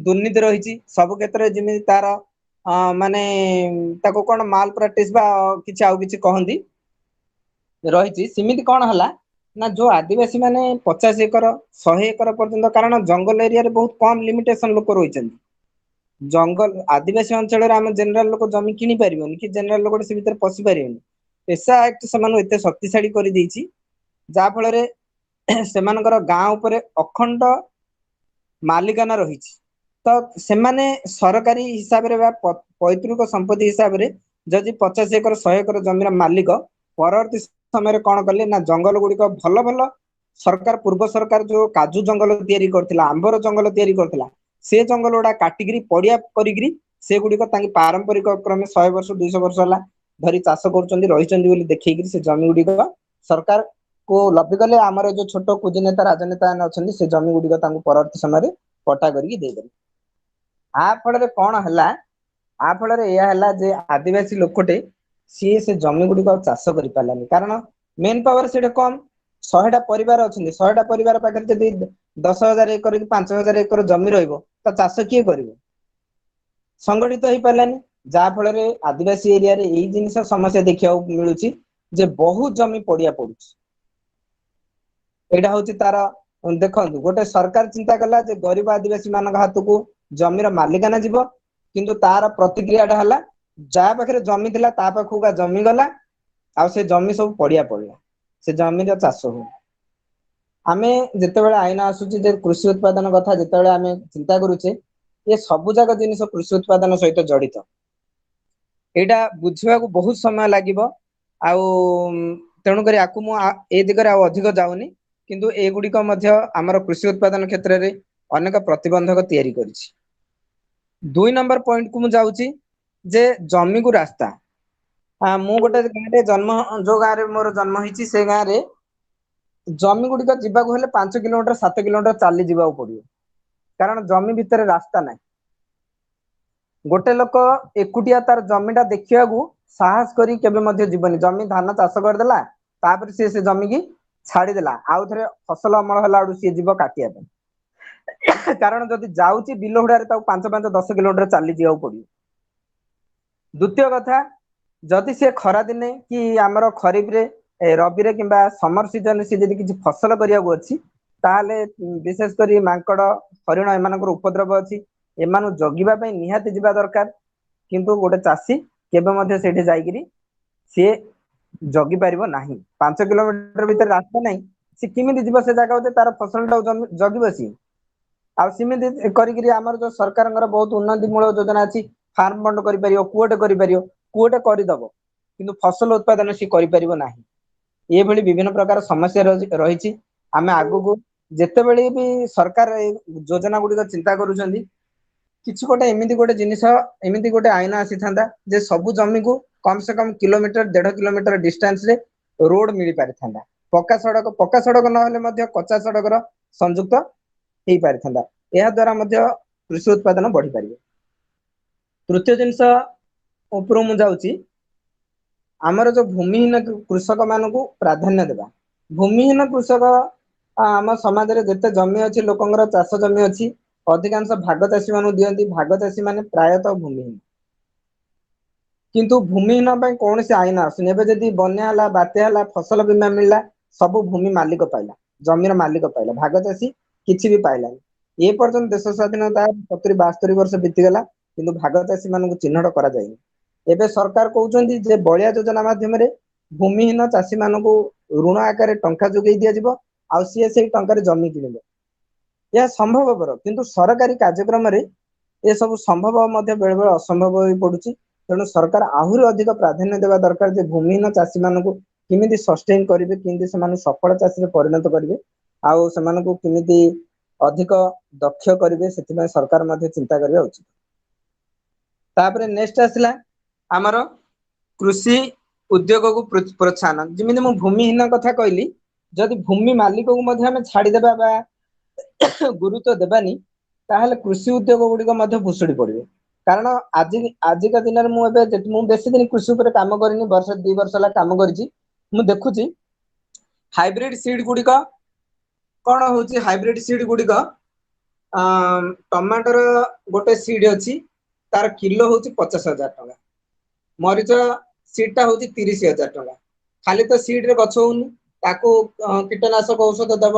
[SPEAKER 5] ଦୁର୍ନୀତି ରହିଛି, ସବୁ କ୍ଷେତ୍ରରେ ଯେମିତି ତାର ମାନେ ତାକୁ କଣ ମାଲ ପ୍ରାକ୍ଟିସ ବା କିଛି ଆଉ କିଛି କହନ୍ତି ରହିଛି, ସେମିତି କଣ ହେଲା ନା, ଯୋଉ ଆଦିବାସୀ ମାନେ 50 ଏକର 100 ଏକର ପର୍ଯ୍ୟନ୍ତ, କାରଣ ଜଙ୍ଗଲ ଏରିଆରେ ବହୁତ କମ ଲିମିଟେସନ ଲୋକ ରହିଛନ୍ତି। ଜଙ୍ଗଲ ଆଦିବାସୀ ଅଞ୍ଚଳରେ ଆମେ ଜେନେରାଲ ଲୋକ ଜମି କିଣି ପାରିବନି, କି ଜେନେରାଲ ଲୋକ ସେ ଭିତରେ ପଶି ପାରିବନି। ପେସା ଆକ୍ଟ ସେମାନଙ୍କୁ ଏତେ ଶକ୍ତିଶାଳୀ କରିଦେଇଛି, ଯାହା ଫଳରେ ସେମାନଙ୍କର ଗାଁ ଉପରେ ଅଖଣ୍ଡ ମାଲିକାନା ରହିଛି। ତ ସେମାନେ ସରକାରୀ ହିସାବରେ ବା ପୈତୃକ ସମ୍ପତ୍ତି ହିସାବରେ ଯଦି 50 ଏକର 100 ଏକର ଜମିର ମାଲିକ ପରବର୍ତ୍ତୀ ସମୟରେ କଣ କଲେ ନା ଜଙ୍ଗଲ ଗୁଡିକ ଭଲ ଭଲ ସରକାର ପୂର୍ବ ସରକାର ଯୋଉ କାଜୁ ଜଙ୍ଗଲ ତିଆରି କରିଥିଲା, ଆମ୍ବର ଜଙ୍ଗଲ ତିଆରି କରିଥିଲା, ସେ ଜଙ୍ଗଲ ଗୁଡା କାଟିକିରି ପଡିଆ କରିକିରି ସେଗୁଡିକ ତାଙ୍କ ପାରମ୍ପରିକ କ୍ରମେ 100 ବର୍ଷ 200 ବର୍ଷ ହେଲା ଧରି ଚାଷ କରୁଛନ୍ତି ରହିଛନ୍ତି ବୋଲି ଦେଖେଇକିରି ସେ ଜମି ଗୁଡିକ ସରକାର କୁ ଲବିଗଲେ ଆମର ଯୋଉ ଛୋଟ କୁଜି ନେତା ରାଜନେତା ମାନେ ଅଛନ୍ତି ସେ ଜମି ଗୁଡିକ ତାଙ୍କୁ ପରବର୍ତ୍ତୀ ସମୟରେ ପଟ୍ଟା କରିକି ଦେଇଦେଲେ। ଆ ଫଳରେ କଣ ହେଲା, ଆ ଫଳରେ ଏଇଆ ହେଲା ଯେ ଆଦିବାସୀ ଲୋକଟେ ସିଏ ସେ ଜମି ଗୁଡିକ ଆଉ ଚାଷ କରିପାରିଲାନି, କାରଣ ମେନ୍ ପାୱାର ସେଟା କମ। 100ଟା ପରିବାର ଅଛନ୍ତି, 100ଟା ପରିବାର ପାଖରେ ଯଦି 10,000 ଏକର କି 5,000 ଏକର ଜମି ରହିବ ତ ଚାଷ କିଏ କରିବ? ସଂଗଠିତ ହେଇପାରିଲାନି। ଯାହା ଫଳରେ ଆଦିବାସୀ ଏରିଆରେ ଏଇ ଜିନିଷ ସମସ୍ୟା ଦେଖିବାକୁ ମିଳୁଛି ଯେ ବହୁତ ଜମି ପଡିଆ ପଡୁଛି। ଏଇଟା ହଉଛି ତାର ଦେଖନ୍ତୁ, ଗୋଟେ ସରକାର ଚିନ୍ତା କଲା ଯେ ଗରିବ ଆଦିବାସୀ ମାନଙ୍କ ହାତକୁ ଜମିର ମାଲିକାନା ଯିବ, କିନ୍ତୁ ତାର ପ୍ରତିକ୍ରିୟାଟା ହେଲା ଯାହା ପାଖରେ ଜମି ଥିଲା ତା ପାଖକୁ ଜମି ଗଲା, ଆଉ ସେ ଜମି ସବୁ ପଡିଆ ପଡିଲା, ସେ ଜମିର ଚାଷ ହୁଏ। ଆମେ ଯେତେବେଳେ ଆଇନ ଆସୁଛି ଯେ କୃଷି ଉତ୍ପାଦନ କଥା ଯେତେବେଳେ ଆମେ ଚିନ୍ତା କରୁଛେ, ଏ ସବୁ ଯାକ ଜିନିଷ କୃଷି ଉତ୍ପାଦନ ସହିତ ଜଡିତ। ଏଇଟା ବୁଝିବାକୁ ବହୁତ ସମୟ ଲାଗିବ, ଆଉ ତେଣୁକରି ଆକୁ ମୁଁ ଏ ଦିଗରେ ଆଉ ଅଧିକ ଯାଉନି, କିନ୍ତୁ ଏଗୁଡିକ ମଧ୍ୟ ଆମର କୃଷି ଉତ୍ପାଦନ କ୍ଷେତ୍ରରେ ଅନେକ ପ୍ରତିବନ୍ଧକ ତିଆରି କରିଛି। 2 ନମ୍ବର ପଏଣ୍ଟକୁ ମୁଁ ଯାଉଛି ଯେ ଜମିକୁ ରାସ୍ତା। ମୁଁ ଗୋଟେ ଗାଁରେ ଯୋଉ ଗାଁରେ ମୋର ଜନ୍ମ ହେଇଛି ସେ ଗାଁରେ ଜମି ଗୁଡିକ ଯିବାକୁ ହେଲେ 5 କିଲୋମିଟର 7 କିଲୋମିଟର ଚାଲି ଯିବାକୁ ପଡିବ, କାରଣ ଜମି ଭିତରେ ରାସ୍ତା ନାହିଁ। ଗୋଟେ ଲୋକ ଏକୁଟିଆ ତାର ଜମିଟା ଦେଖିବାକୁ ସାହସ କରି କେବେ ମଧ୍ୟ ଯିବନି। ଜମି ଧାନ ଚାଷ କରିଦେଲା, ତାପରେ ସେ ଜମିକି ଛାଡିଦେଲା, ଆଉ ଥରେ ଫସଲ ଅମଳ ହେଲା ବେଳକୁ ସିଏ ଯିବ କାଟିବା ପାଇଁ। କାରଣ ଯଦି ଯାଉଛି ବିଲ ହୁଡାରେ ତାକୁ 5-10 କିଲୋମିଟର ଚାଲି ଯିବାକୁ ପଡିବ। ଦ୍ୱିତୀୟ କଥା, ଯଦି ସେ ଖରା ଦିନେ କି ଆମର ଖରିଫରେ ରବିରେ କିମ୍ବା ସମର ସିଜନରେ ସେ ଯଦି କିଛି ଫସଲ କରିବାକୁ ଅଛି, ତାହେଲେ ବିଶେଷ କରି ମାଙ୍କଡ ହରିଣ ଏମାନଙ୍କର ଉପଦ୍ରବ ଅଛି, ଏମାନଙ୍କୁ ଜଗିବା ପାଇଁ ନିହାତି ଯିବା ଦରକାର। କିନ୍ତୁ ଗୋଟେ ଚାଷୀ କେବେ ମଧ୍ୟ ସେଇଠି ଯାଇକିରି ସିଏ ଜଗି ପାରିବ ନାହିଁ। 5 କିଲୋମିଟର ଭିତରେ ରାସ୍ତା ନାହିଁ, ସେ କେମିତି ଯିବ ସେ ଜାଗାକୁ ତାର ଫସଲଟାକୁ ଜଗିବ ସିଏ? ଆଉ ସେମିତି କରିକିରି ଆମର ଯୋଉ ସରକାରଙ୍କର ବହୁତ ଉନ୍ନତି ମୂଳକ ଯୋଜନା ଅଛି, ଫାର୍ମ ଫଣ୍ଡ କରିପାରିବ, କୁଅଟେ କରିପାରିବ, କୁଅଟେ କରିଦବ, କିନ୍ତୁ ଫସଲ ଉତ୍ପାଦନ ସିଏ କରିପାରିବ ନାହିଁ। ଏଭଳି ବିଭିନ୍ନ ପ୍ରକାର ସମସ୍ୟା ରହିଛି। ଆମେ ଆଗକୁ ଯେତେବେଳେ ବି ସରକାର ଏଇ ଯୋଜନା ଗୁଡିକ ଚିନ୍ତା କରୁଛନ୍ତି, କିଛି ଗୋଟେ ଏମିତି ଗୋଟେ ଜିନିଷ, ଏମିତି ଗୋଟେ ଆଇନ ଆସିଥାନ୍ତା ଯେ ସବୁ ଜମିକୁ କମ ସେ କମ କିଲୋମିଟର 1.5 କିଲୋମିଟର ଡିଷ୍ଟାନ୍ସ ରେ ରୋଡ ମିଳି ପାରିଥାନ୍ତା। ପକ୍କା ସଡକ ନହେଲେ ମଧ୍ୟ କଚା ସଡକର ସଂଯୁକ୍ତ ହେଇପାରିଥାନ୍ତା। ଏହା ଦ୍ଵାରା ମଧ୍ୟ କୃଷି ଉତ୍ପାଦନ ବଢିପାରିବ। ତୃତୀୟ ଜିନିଷ ଉପରୁ ମୁଁ ଯାଉଛି, ଆମର ଯୋଉ ଭୂମିହୀନ କୃଷକ ମାନଙ୍କୁ ପ୍ରାଧାନ୍ୟ ଦେବା। ଭୂମିହୀନ କୃଷକ ଆମ ସମାଜରେ ଯେତେ ଜମି ଅଛି, ଲୋକଙ୍କର ଚାଷ ଜମି ଅଛି, ଅଧିକାଂଶ ଭାଗ ଚାଷୀ ମାନଙ୍କୁ ଦିଅନ୍ତି। ଭାଗ ଚାଷୀ ମାନେ ପ୍ରାୟତଃ ଭୂମିହୀନ, କିନ୍ତୁ ଭୂମିହୀନ ପାଇଁ କୌଣସି ଆଇନ ଆସୁନି। ଏବେ ଯଦି ବନ୍ୟା ହେଲା, ବାତ୍ୟା ହେଲା, ଫସଲ ବୀମା ମିଳିଲା, ସବୁ ଭୂମି ମାଲିକ ପାଇଲା, ଜମିର ମାଲିକ ପାଇଲା, ଭାଗ ଚାଷୀ କିଛି ବି ପାଇଲାନି। ଏ ପର୍ଯ୍ୟନ୍ତ ଦେଶ ସ୍ୱାଧୀନତା 70-72 ବର୍ଷ ବିତିଗଲା, କିନ୍ତୁ ଭାଗ ଚାଷୀ ମାନଙ୍କୁ ଚିହ୍ନଟ କରାଯାଇନି। ଏବେ ସରକାର କହୁଛନ୍ତି ଯେ ବଳିଆ ଯୋଜନା ମାଧ୍ୟମରେ ଭୂମିହୀନ ଚାଷୀ ମାନଙ୍କୁ ଋଣ ଆକାରରେ ଟଙ୍କା ଯୋଗେଇ ଦିଆଯିବ, ଆଉ ସିଏ ସେଇ ଟଙ୍କାରେ ଜମି କିଣିବ। ଏହା ସମ୍ଭବପର, କିନ୍ତୁ ସରକାରୀ କାର୍ଯ୍ୟକ୍ରମରେ ଏସବୁ ସମ୍ଭବ ମଧ୍ୟ ବେଳେ ବେଳେ ଅସମ୍ଭବ ହୋଇ ପଡୁଛି। ତେଣୁ ସରକାର ଆହୁରି ଅଧିକ ପ୍ରାଧାନ୍ୟ ଦେବା ଦରକାର ଯେ ଭୂମିହୀନ ଚାଷୀ ମାନଙ୍କୁ କେମିତି ସଷ୍ଟେନ କରିବେ, କେମିତି ସେମାନଙ୍କୁ ସଫଳ ଚାଷୀରେ ପରିଣତ କରିବେ, ଆଉ ସେମାନଙ୍କୁ କେମିତି ଅଧିକ ଦକ୍ଷ କରିବେ, ସେଥିପାଇଁ ସରକାର ମଧ୍ୟ ଚିନ୍ତା କରିବା ଉଚିତ। ତାପରେ ନେକ୍ସଟ ଆସିଲା ଆମର କୃଷି ଉଦ୍ୟୋଗକୁ ପ୍ରୋତ୍ସାହନ। ଯେମିତି ମୁଁ ଭୂମିହୀନ କଥା କହିଲି, ଯଦି ଭୂମି ମାଲିକକୁ ମଧ୍ୟ ଆମେ ଛାଡିଦେବା ବା ଗୁରୁତ୍ୱ ଦେବାନି, ତାହେଲେ କୃଷି ଉଦ୍ୟୋଗ ଗୁଡିକ ମଧ୍ୟ ଭୁଷୁଡି ପଡିବ। କାରଣ ଆଜିକା ଦିନରେ ମୁଁ ବେଶୀ ଦିନ କୃଷି ଉପରେ କାମ କରିନି, 1-2 ବର୍ଷ ହେଲା କାମ କରିଛି। ମୁଁ ଦେଖୁଛି ହାଇବ୍ରିଡ ସିଡ୍ ଗୁଡିକ କଣ ହଉଛି, ହାଇବ୍ରିଡ ସିଡ୍ ଗୁଡିକ ଟମାଟୋର ଗୋଟେ ସିଡ୍ ଅଛି, ତାର କିଲୋ ହଉଛି 50,000 ଟଙ୍କା। ମରିଚ ସିଡ୍ ଟା ହଉଛି 30,000 ଟଙ୍କା। ଖାଲି ତ ସିଡ୍ ରେ ଗଛ ହଉନି, ତାକୁ କୀଟନାଶକ ଔଷଧ ଦବ,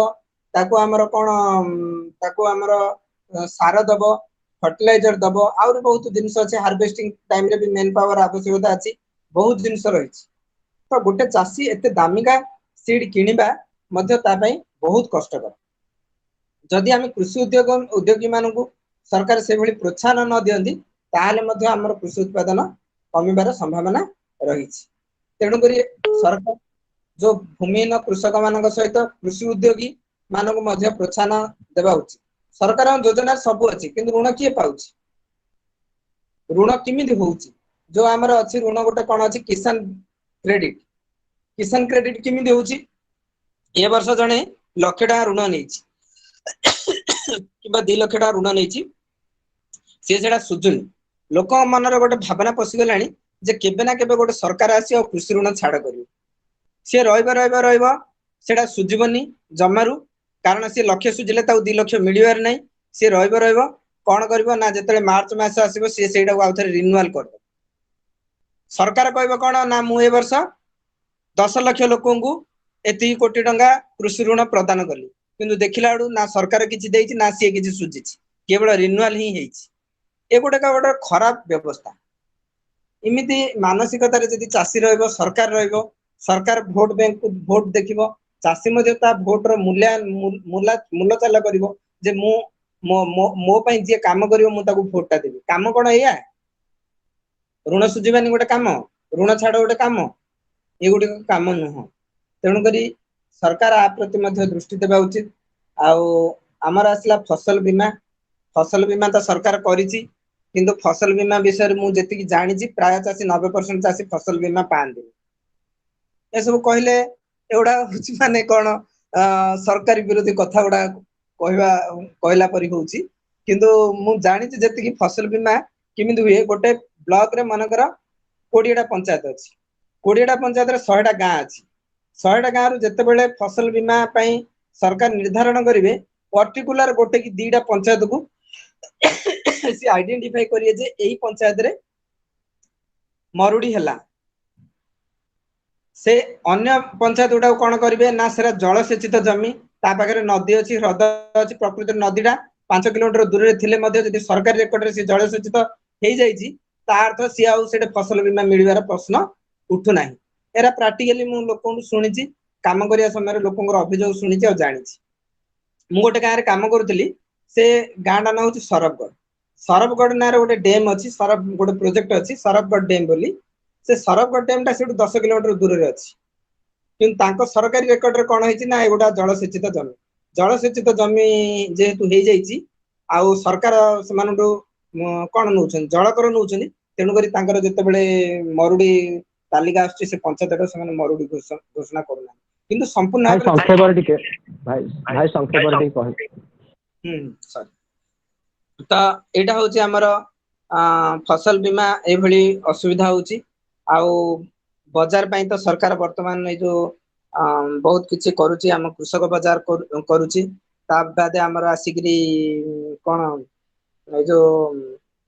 [SPEAKER 5] ତାକୁ ଆମର ସାର ଦବ, ଫର୍ଟିଲାଇଜର ଦବ, ଆହୁରି ବହୁତ ଜିନିଷ ଅଛି। ହାର୍ଭେଷ୍ଟିଂ ଟାଇମରେ ବି ମେନ୍ ପାୱାର ଆବଶ୍ୟକତା ଅଛି, ବହୁତ ଜିନିଷ ରହିଛି। ତ ଗୋଟେ ଚାଷୀ ଏତେ ଦାମିକା ସିଡ୍ କିଣିବା ମଧ୍ୟ ତା ପାଇଁ बहुत कष्टकर जदि आम कृषि उद्योगी मानू सरकार से भली प्रोत्साहन न दियंती ताहले मध्य हमर कृषि उत्पादन कमिबार संभावना रही तेणुक सरकार जो भूमिहीन कृषक मान सहित कृषि उद्योगी मानक मध्य प्रोत्साहन देवा उचित सरकार योजना सब अच्छी किंतु ऋण किए पाउछि ऋण किमिति होउछि जो आमर अच्छी ऋण गोटे कौन अच्छी किसान क्रेडिट किमिति होउछि ए वर्ष जने लक्ष टका ऋण नहीं कि 2 लाख टका ऋण नहीं सी से सुझुनी लोक मन गोटे भावना पशिगला जे केबे ना केबे गोटे सरकार आसी कृषि ऋण छाड़ कर सी रहा सुझबनी जमारू कारण सी लक्ष्य सुझिले 2 लाख मिलबार ना सी कौन कर जो मार्च मास आसो सी से रिन्यूआल कर सरकार कह कौन ना मु ए वर्ष 10 लाख लोक एति कोटी टंका कृषि ऋण प्रदान कली किंतु देखला बेलू ना सरकार किसी देछि ना सी किसी सुझी केवल रिन्यूआल ही ये गोटे गोटे खराब व्यवस्था इमिति मानसिकतार जदि चाषी सरकार सरकार भोट बैंक को भोट देखिबो चाषी भोट मूल्य चाल कर मो जी काम कर भोटा देवी काम कौन या ऋण सुझीबानी गोटे काम ऋण छाड़ गोटे काम ये गुड़ काम नुह तेणुक सरकार आ प्रति दृष्टि देवा उचित आमर आसला फसल बीमा तो सरकार करिछि किंतु फसल बीमा विषय मुझे जानी प्राय चाषी 90% चाषी फसल बीमा पाती ए सब कहले एगुड़ा माने कौन सरकारी विरोधी कथा गुड़ा कहला परी होउछि किंतु मु जानी जी फसल बीमा किमिति हुए गोटे ब्लॉक रे मनकर 20टा पंचायत अच्छी 20टा पंचायत रे 100टा गाँ अच्छी 100टा गाँ रु जते बेले फसल बीमा पई सरकार निर्धारण करिवे पर्टिकुलर गोटे कि 2टा पंचायत को सी आइडेंटिफाई करिए जे एही पंचायत रे मरुड़ी हला से अन्य पंचायत गुड़ा कौन करेंगे ना से जलसेचित जमी ता पाखे नदी अच्छी ह्रद अच्छी प्रकृति नदीटा 5 किलोमीटर दूर थे सरकारी रेकर्ड से जलसेचित हो जार्थ सी आउे फसल बीमा मिलवार प्रश्न उठुना एरा प्राक्टिकली मु लोक शुणी काम करने समय लोक अभियोग शुणी और जानी मु गोटे गाँव में कम करुली से गाँटा ना हूँ सरबगढ़ ना गोटे डैम अच्छी गोटे प्रोजेक्ट अच्छी सरबगढ़ डैम बोली से सरबगढ़ डैम टा 10 किलोमीटर दूर रे अच्छी किंतु सरकारी रेकर्ड रे कौन होइछि ना एगोटा जलसेचित जमी जेहेतु हो जाइछि आउ सरकार से कौन नौ जल कर नौ तेणुक जिते मरुड़ी तालिका आसुछि से पंचायत से मरुड़ी घोषणा करूना किंतु संपूर्ण तो एटा होछि हमर फसल बीमा ए भली असुविधा होछि आउ बाजार पाई तो सरकार वर्तमान जो बहुत किछि करूछि हम कृषक बाजार करूछि ता बादे हमर आसिकरी कोन ए जो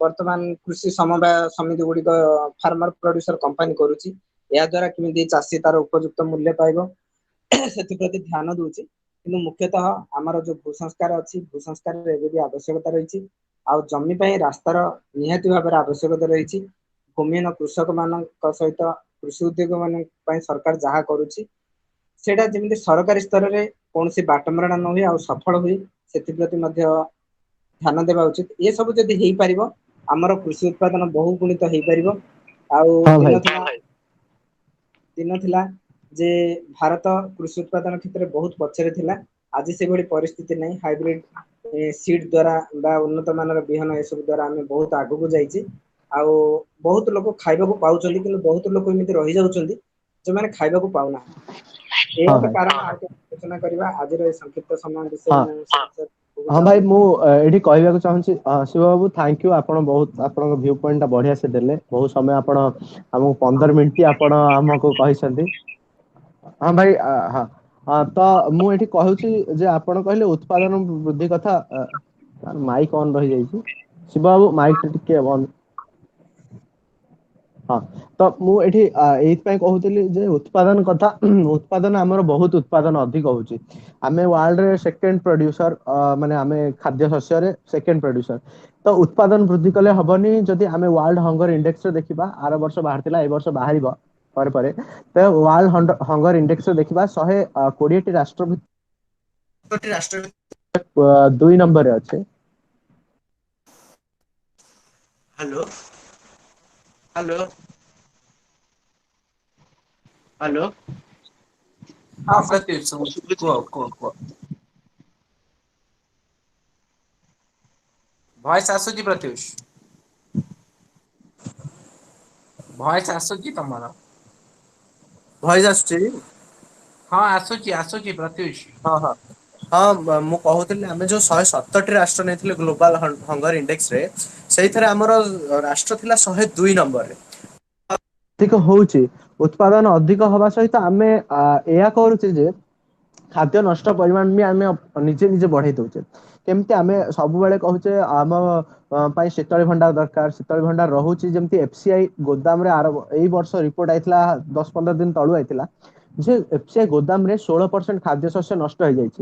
[SPEAKER 5] वर्तमान कृषि समवाय समिति गुडी फार्मर प्रोड्यूसर कंपनी करूछि या द्वारा किमिति चाषी तार उपयुक्त मूल्य पाइबो सेति प्रति ध्यान दोछि किंतु मुख्यतः हमर जो भूसंस्कार अछि भूसंस्कार रे भी आवश्यकता रहिछि आ जमी पई रास्तार निहाती भाबरे आवश्यकता रहिछि भूमिहीन कृषक मान सहित कृषि उद्योग मान सरकार जहाँ करुच्ची सेटा जमी सरकारी स्तर में कौन सी बाटमरणा न हुए आ सफल हुए से ध्यान देवा उचित ये सब जदि हो पार आमर कृषि उत्पादन बहु गुणित हो पार दिन थिला जे भारत कृषि उत्पादन क्षेत्र में बहुत पछरे थिला आज से भली परिस्थिति नहीं हाइब्रिड सीड द्वारा बा उन्नत मानर बिहन ए सब द्वारा आम बहुत आगु को जाइए आउ बहुत लोग खाइबा को पाउछंदी किंतु बहुत लोग एमिति रहि जाउछंदी जे माने खाइबा को पाउना ए कारण आलोचना करबा आज रे संक्षिप्त समय विषय
[SPEAKER 1] हाँ भाई मु एठी कहबा को चाहूची शिव बाबू थैंक यू आपण बहुत आपण व्यू पॉइंट बढ़िया से देले बहुत समय आपण हमको 15 मिनिट आपण हमको कहिसंती हाँ भाई हाँ तो मु एठी कहूची जे आपण कहले उत्पादन वृद्धि कथा माइक ऑन रहि जाइछि शिव बाबू माइक टिके ऑन हाँ तो मु एठी एइथ कहूली जे उत्पादन कथा उत्पादन आमर बहुत उत्पादन अधिक होची आमे वर्ल्ड रे सेकंड प्रोड्यूसर माने आमे खाद्य शस्य रे सेकंड प्रोड्यूसर तो उत्पादन वृद्धि कले हबनी जदि आमे वर्ल्ड हंगर इंडेक्स रे देखिबा आर वर्ष बाहरतिला ए वर्ष बाहरिबो पर तो वर्ल्ड हंगर इंडेक्स रे देखिबा 120 टी राष्ट्र
[SPEAKER 3] ରାଷ୍ଟ୍ର
[SPEAKER 1] 2 नंबर रे अच्छे।
[SPEAKER 3] हेलो हेलो हेलो हाँ प्रत्युष कुह भॉइस आसुची प्रत्युष भॉइस आसुची तमरा
[SPEAKER 1] भॉइस आसुची
[SPEAKER 3] हाँ आसुची आसुची प्रत्युष
[SPEAKER 1] हाँ हाँ हाँ मु कहूଥିଲି ଆମେ ଯୋଉ 170 ରାଷ୍ଟ୍ର ନେଇଥିଲେ ଗ୍ଲୋବାଲ ହଙ୍ଗର ଇଣ୍ଡେକ୍ସ ରେ ସେଇଥିରେ ଆମର ରାଷ୍ଟ୍ର ଥିଲା 102 ନମ୍ବରରେ ଅଧିକ ହଉଛି ଉତ୍ପାଦନ ଅଧିକ ହବା ସହିତ ଆମେ ଏହା କରୁଛେ ଯେ ଖାଦ୍ୟ ନଷ୍ଟ ପରିମାଣ ବି ଆମେ ନିଜେ ନିଜେ ବଢେଇ ଦଉଛେ କେମିତି ଆମେ ସବୁବେଳେ କହୁଛେ ଆମ ପାଇଁ ଶୀତଳ ଭଣ୍ଡାର ଦରକାର ଶୀତଳ ଭଣ୍ଡାର ରହୁଛି ଯେମିତି ଏଫସିଆଇ ଗୋଦାମରେ ଏଇ ବର୍ଷ ରିପୋର୍ଟ ଆଇଥିଲା 10-15 ଦିନ ତଳୁ ଆଇଥିଲା ଯେ ଏଫସିଆଇ ଗୋଦାମରେ 16% ଖାଦ୍ୟ ଶସ୍ୟ ନଷ୍ଟ ହେଇଯାଇଛି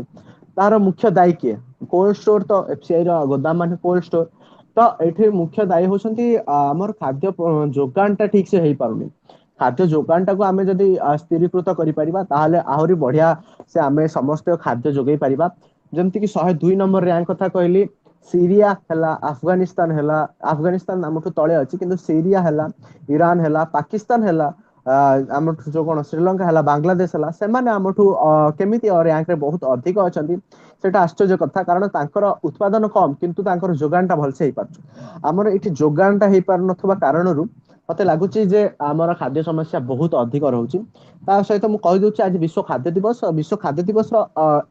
[SPEAKER 1] ତାର ମୁଖ୍ୟ ଦାୟୀ କିଏ କୋଲ୍ଡ ଷ୍ଟୋର ତ ଏଫସିଆଇ ର ଗୋଦାମ ମାନେ କୋଲ୍ଡ ଷ୍ଟୋର ତ ଏଠି ମୁଖ୍ୟ ଦାୟୀ ହଉଛନ୍ତି ଆମର ଖାଦ୍ୟ ଯୋଗାଣ ଟା ଠିକ ସେ ହେଇପାରୁନି ଖାଦ୍ୟ ଯୋଗାଣ ଟାକୁ ଆମେ ଯଦି ସ୍ଥିରୀକୃତ କରିପାରିବା ତାହେଲେ ଆହୁରି ବଢିଆ ସେ ଆମେ ସମସ୍ତ ଖାଦ୍ୟ ଯୋଗାଇ ପାରିବା ଯେମିତି କି 102 ନମ୍ବର ରାଙ୍କ କଥା କହିଲି ସିରିଆ ହେଲା ଆଫଗାନିସ୍ତାନ ହେଲା ଆଫଗାନିସ୍ତାନ ଆମଠୁ ତଳେ ଅଛି କିନ୍ତୁ ସିରିଆ ହେଲା ଇରାନ ହେଲା ପାକିସ୍ତାନ ହେଲା ଆମଠୁ ଯୋଉ କଣ ଶ୍ରୀଲଙ୍କା ହେଲା ବାଂଲାଦେଶ ହେଲା ସେମାନେ ଆମଠୁ କେମିତି ରାଙ୍କରେ ବହୁତ ଅଧିକ ଅଛନ୍ତି ସେଟା ଆଶ୍ଚର୍ଯ୍ୟ କଥା କାରଣ ତାଙ୍କର ଉତ୍ପାଦନ କମ କିନ୍ତୁ ତାଙ୍କର ଯୋଗାଣ ଟା ଭଲସେ ହେଇପାରୁଛି ଆମର ଏଠି ଯୋଗାଣ ଟା ହେଇପାରୁନଥିବା କାରଣରୁ ମତେ ଲାଗୁଛି ଯେ ଆମର ଖାଦ୍ୟ ସମସ୍ୟା ବହୁତ ଅଧିକ ରହୁଛି ତା ସହିତ ମୁଁ କହିଦଉଛି ଆଜି ବିଶ୍ଵ ଖାଦ୍ୟ ଦିବସ ବିଶ୍ଵ ଖାଦ୍ୟ ଦିବସ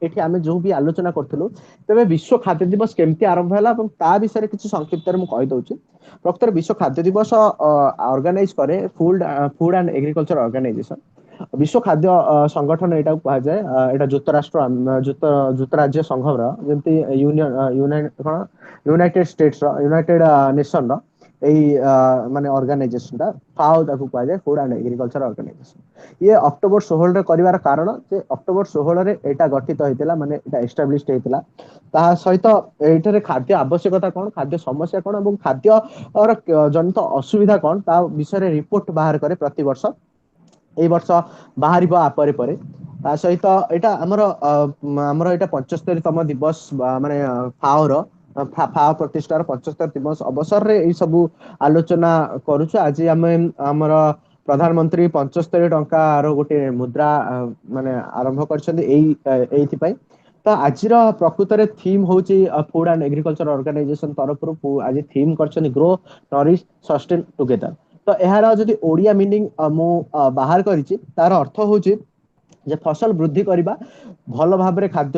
[SPEAKER 1] ଏଠି ଆମେ ଯୋଉ ବି ଆଲୋଚନା କରୁଥିଲୁ ତେବେ ବିଶ୍ଵ ଖାଦ୍ୟ ଦିବସ କେମିତି ଆରମ୍ଭ ହେଲା ଏବଂ ତା ବିଷୟରେ କିଛି ସଂକ୍ଷିପ୍ତରେ ମୁଁ କହିଦଉଛି ପ୍ରକୃତରେ ବିଶ୍ଵ ଖାଦ୍ୟ ଦିବସ ଅର୍ଗାନାଇଜ କରେ ଫୁଡ ଆଣ୍ଡ ଏଗ୍ରିକଲଚର ଅର୍ଗାନାଇଜେସନ ବିଶ୍ଵ ଖାଦ୍ୟ ସଂଗଠନ ଏଇଟାକୁ କୁହାଯାଏ ଏଇଟା ଯୁକ୍ତରାଜ୍ୟ ସଂଘର ଯେମିତି ୟୁନାଇଟେଡ ଷ୍ଟେଟ୍ସ ର ୟୁନାଇଟେଡ ନେସନ ର ଏଇ ମାନେ ଅର୍ଗାନାଇଜେସନ ଟା ଫାଓ ତାକୁ କୁହାଯାଏ ଫୁଡ ଆଣ୍ଡ ଏଗ୍ରିକଲଚର ଅର୍ଗାନାଇଜେସନ ଇଏ ଅକ୍ଟୋବର 16 ରେ କରିବାର କାରଣ ଯେ ଅକ୍ଟୋବର 16 ରେ ଏଇଟା ଗଠିତ ହେଇଥିଲା ମାନେ ଏଇଟା ଏଷ୍ଟାବ୍ଲିଶ ହେଇଥିଲା ତାହା ସହିତ ଏଇଠାରେ ଖାଦ୍ୟ ଆବଶ୍ୟକତା କଣ ଖାଦ୍ୟ ସମସ୍ୟା କଣ ଏବଂ ଖାଦ୍ୟ ଜନିତ ଅସୁବିଧା କଣ ତା ବିଷୟରେ ରିପୋର୍ଟ ବାହାର କରେ ପ୍ରତିବର୍ଷ ଏଇ ବର୍ଷ ବାହାରିବ ପରେ ପରେ ତା ସହିତ ଏଇଟା ଆମର ଏଇଟା 75ତମ ଦିବସ ମାନେ ଫାଓ ପ୍ରତିଷ୍ଠାର 75 ଦିବସ ଅବସରରେ ଏଇ ସବୁ ଆଲୋଚନା କରୁଛୁ ଆଜି ଆମେ ଆମର ପ୍ରଧାନମନ୍ତ୍ରୀ 75 ଟଙ୍କାର ଗୋଟେ ମୁଦ୍ରା ମାନେ ଆରମ୍ଭ କରିଛନ୍ତି ଏଇଥିପାଇଁ ତ ଆଜିର ପ୍ରକୃତରେ ଥିମ୍ ହଉଛି ଫୁଡ ଆଣ୍ଡ ଏଗ୍ରିକଲଚର ଅର୍ଗାନାଇଜେସନ ତରଫରୁ ଆଜି ଥିମ୍ କରିଛନ୍ତି ଗ୍ରୋ ନରିଶ ସଷ୍ଟେନ ଟୁଗେଦର ତ ଏହାର ଯଦି ଓଡିଆ ମିନିଂ ମୁଁ ବାହାର କରିଛି ତାର ଅର୍ଥ ହଉଛି ଯେ ଫସଲ ବୃଦ୍ଧି କରିବା ଭଲ ଭାବରେ ଖାଦ୍ୟ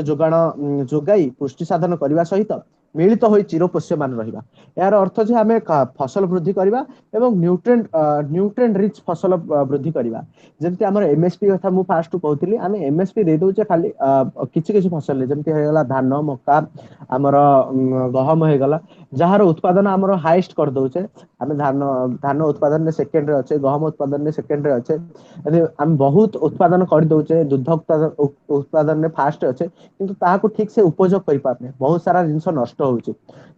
[SPEAKER 1] ଯୋଗାଇ ପୁଷ୍ଟି ସାଧନ କରିବା ସହିତ ମିଳିତ ହୋଇ ଚିରପୋଷ୍ୟମାନ ରହିବା ଏହାର ଅର୍ଥ ଯେ ଆମେ ଫସଲ ବୃଦ୍ଧି କରିବା ଏବଂ ନ୍ୟୁଟ୍ରେଣ୍ଟ ରିଚ ଫସଲ ବୃଦ୍ଧି କରିବା ଯେମିତି ଆମର ଏମଏସପି କଥା ମୁଁ ଫାଷ୍ଟ କହୁଥିଲି ଆମେ ଏମଏସପି ଦେଇଦଉଛେ ଖାଲି କିଛି କିଛି ଫସଲରେ ଯେମିତି ହେଇଗଲା ଧାନ ମକା ଆମର ଗହମ ହେଇଗଲା ଯାହାର ଉତ୍ପାଦନ ଆମର ହାଇଏଷ୍ଟ କରିଦଉଛେ ଆମେ ଧାନ ଉତ୍ପାଦନରେ ସେକେଣ୍ଡରେ ଅଛେ ଗହମ ଉତ୍ପାଦନରେ ସେକେଣ୍ଡରେ ଅଛେ ଆମେ ବହୁତ ଉତ୍ପାଦନ କରିଦଉଛେ ଦୁଗ୍ଧ ଉତ୍ପାଦନରେ ଫାଷ୍ଟ ଅଛେ କିନ୍ତୁ ତାହାକୁ ଠିକ ସେ ଉପଯୋଗ କରିପାରୁନେ ବହୁତ ସାରା ଜିନିଷ ନଷ୍ଟ ହଉଛି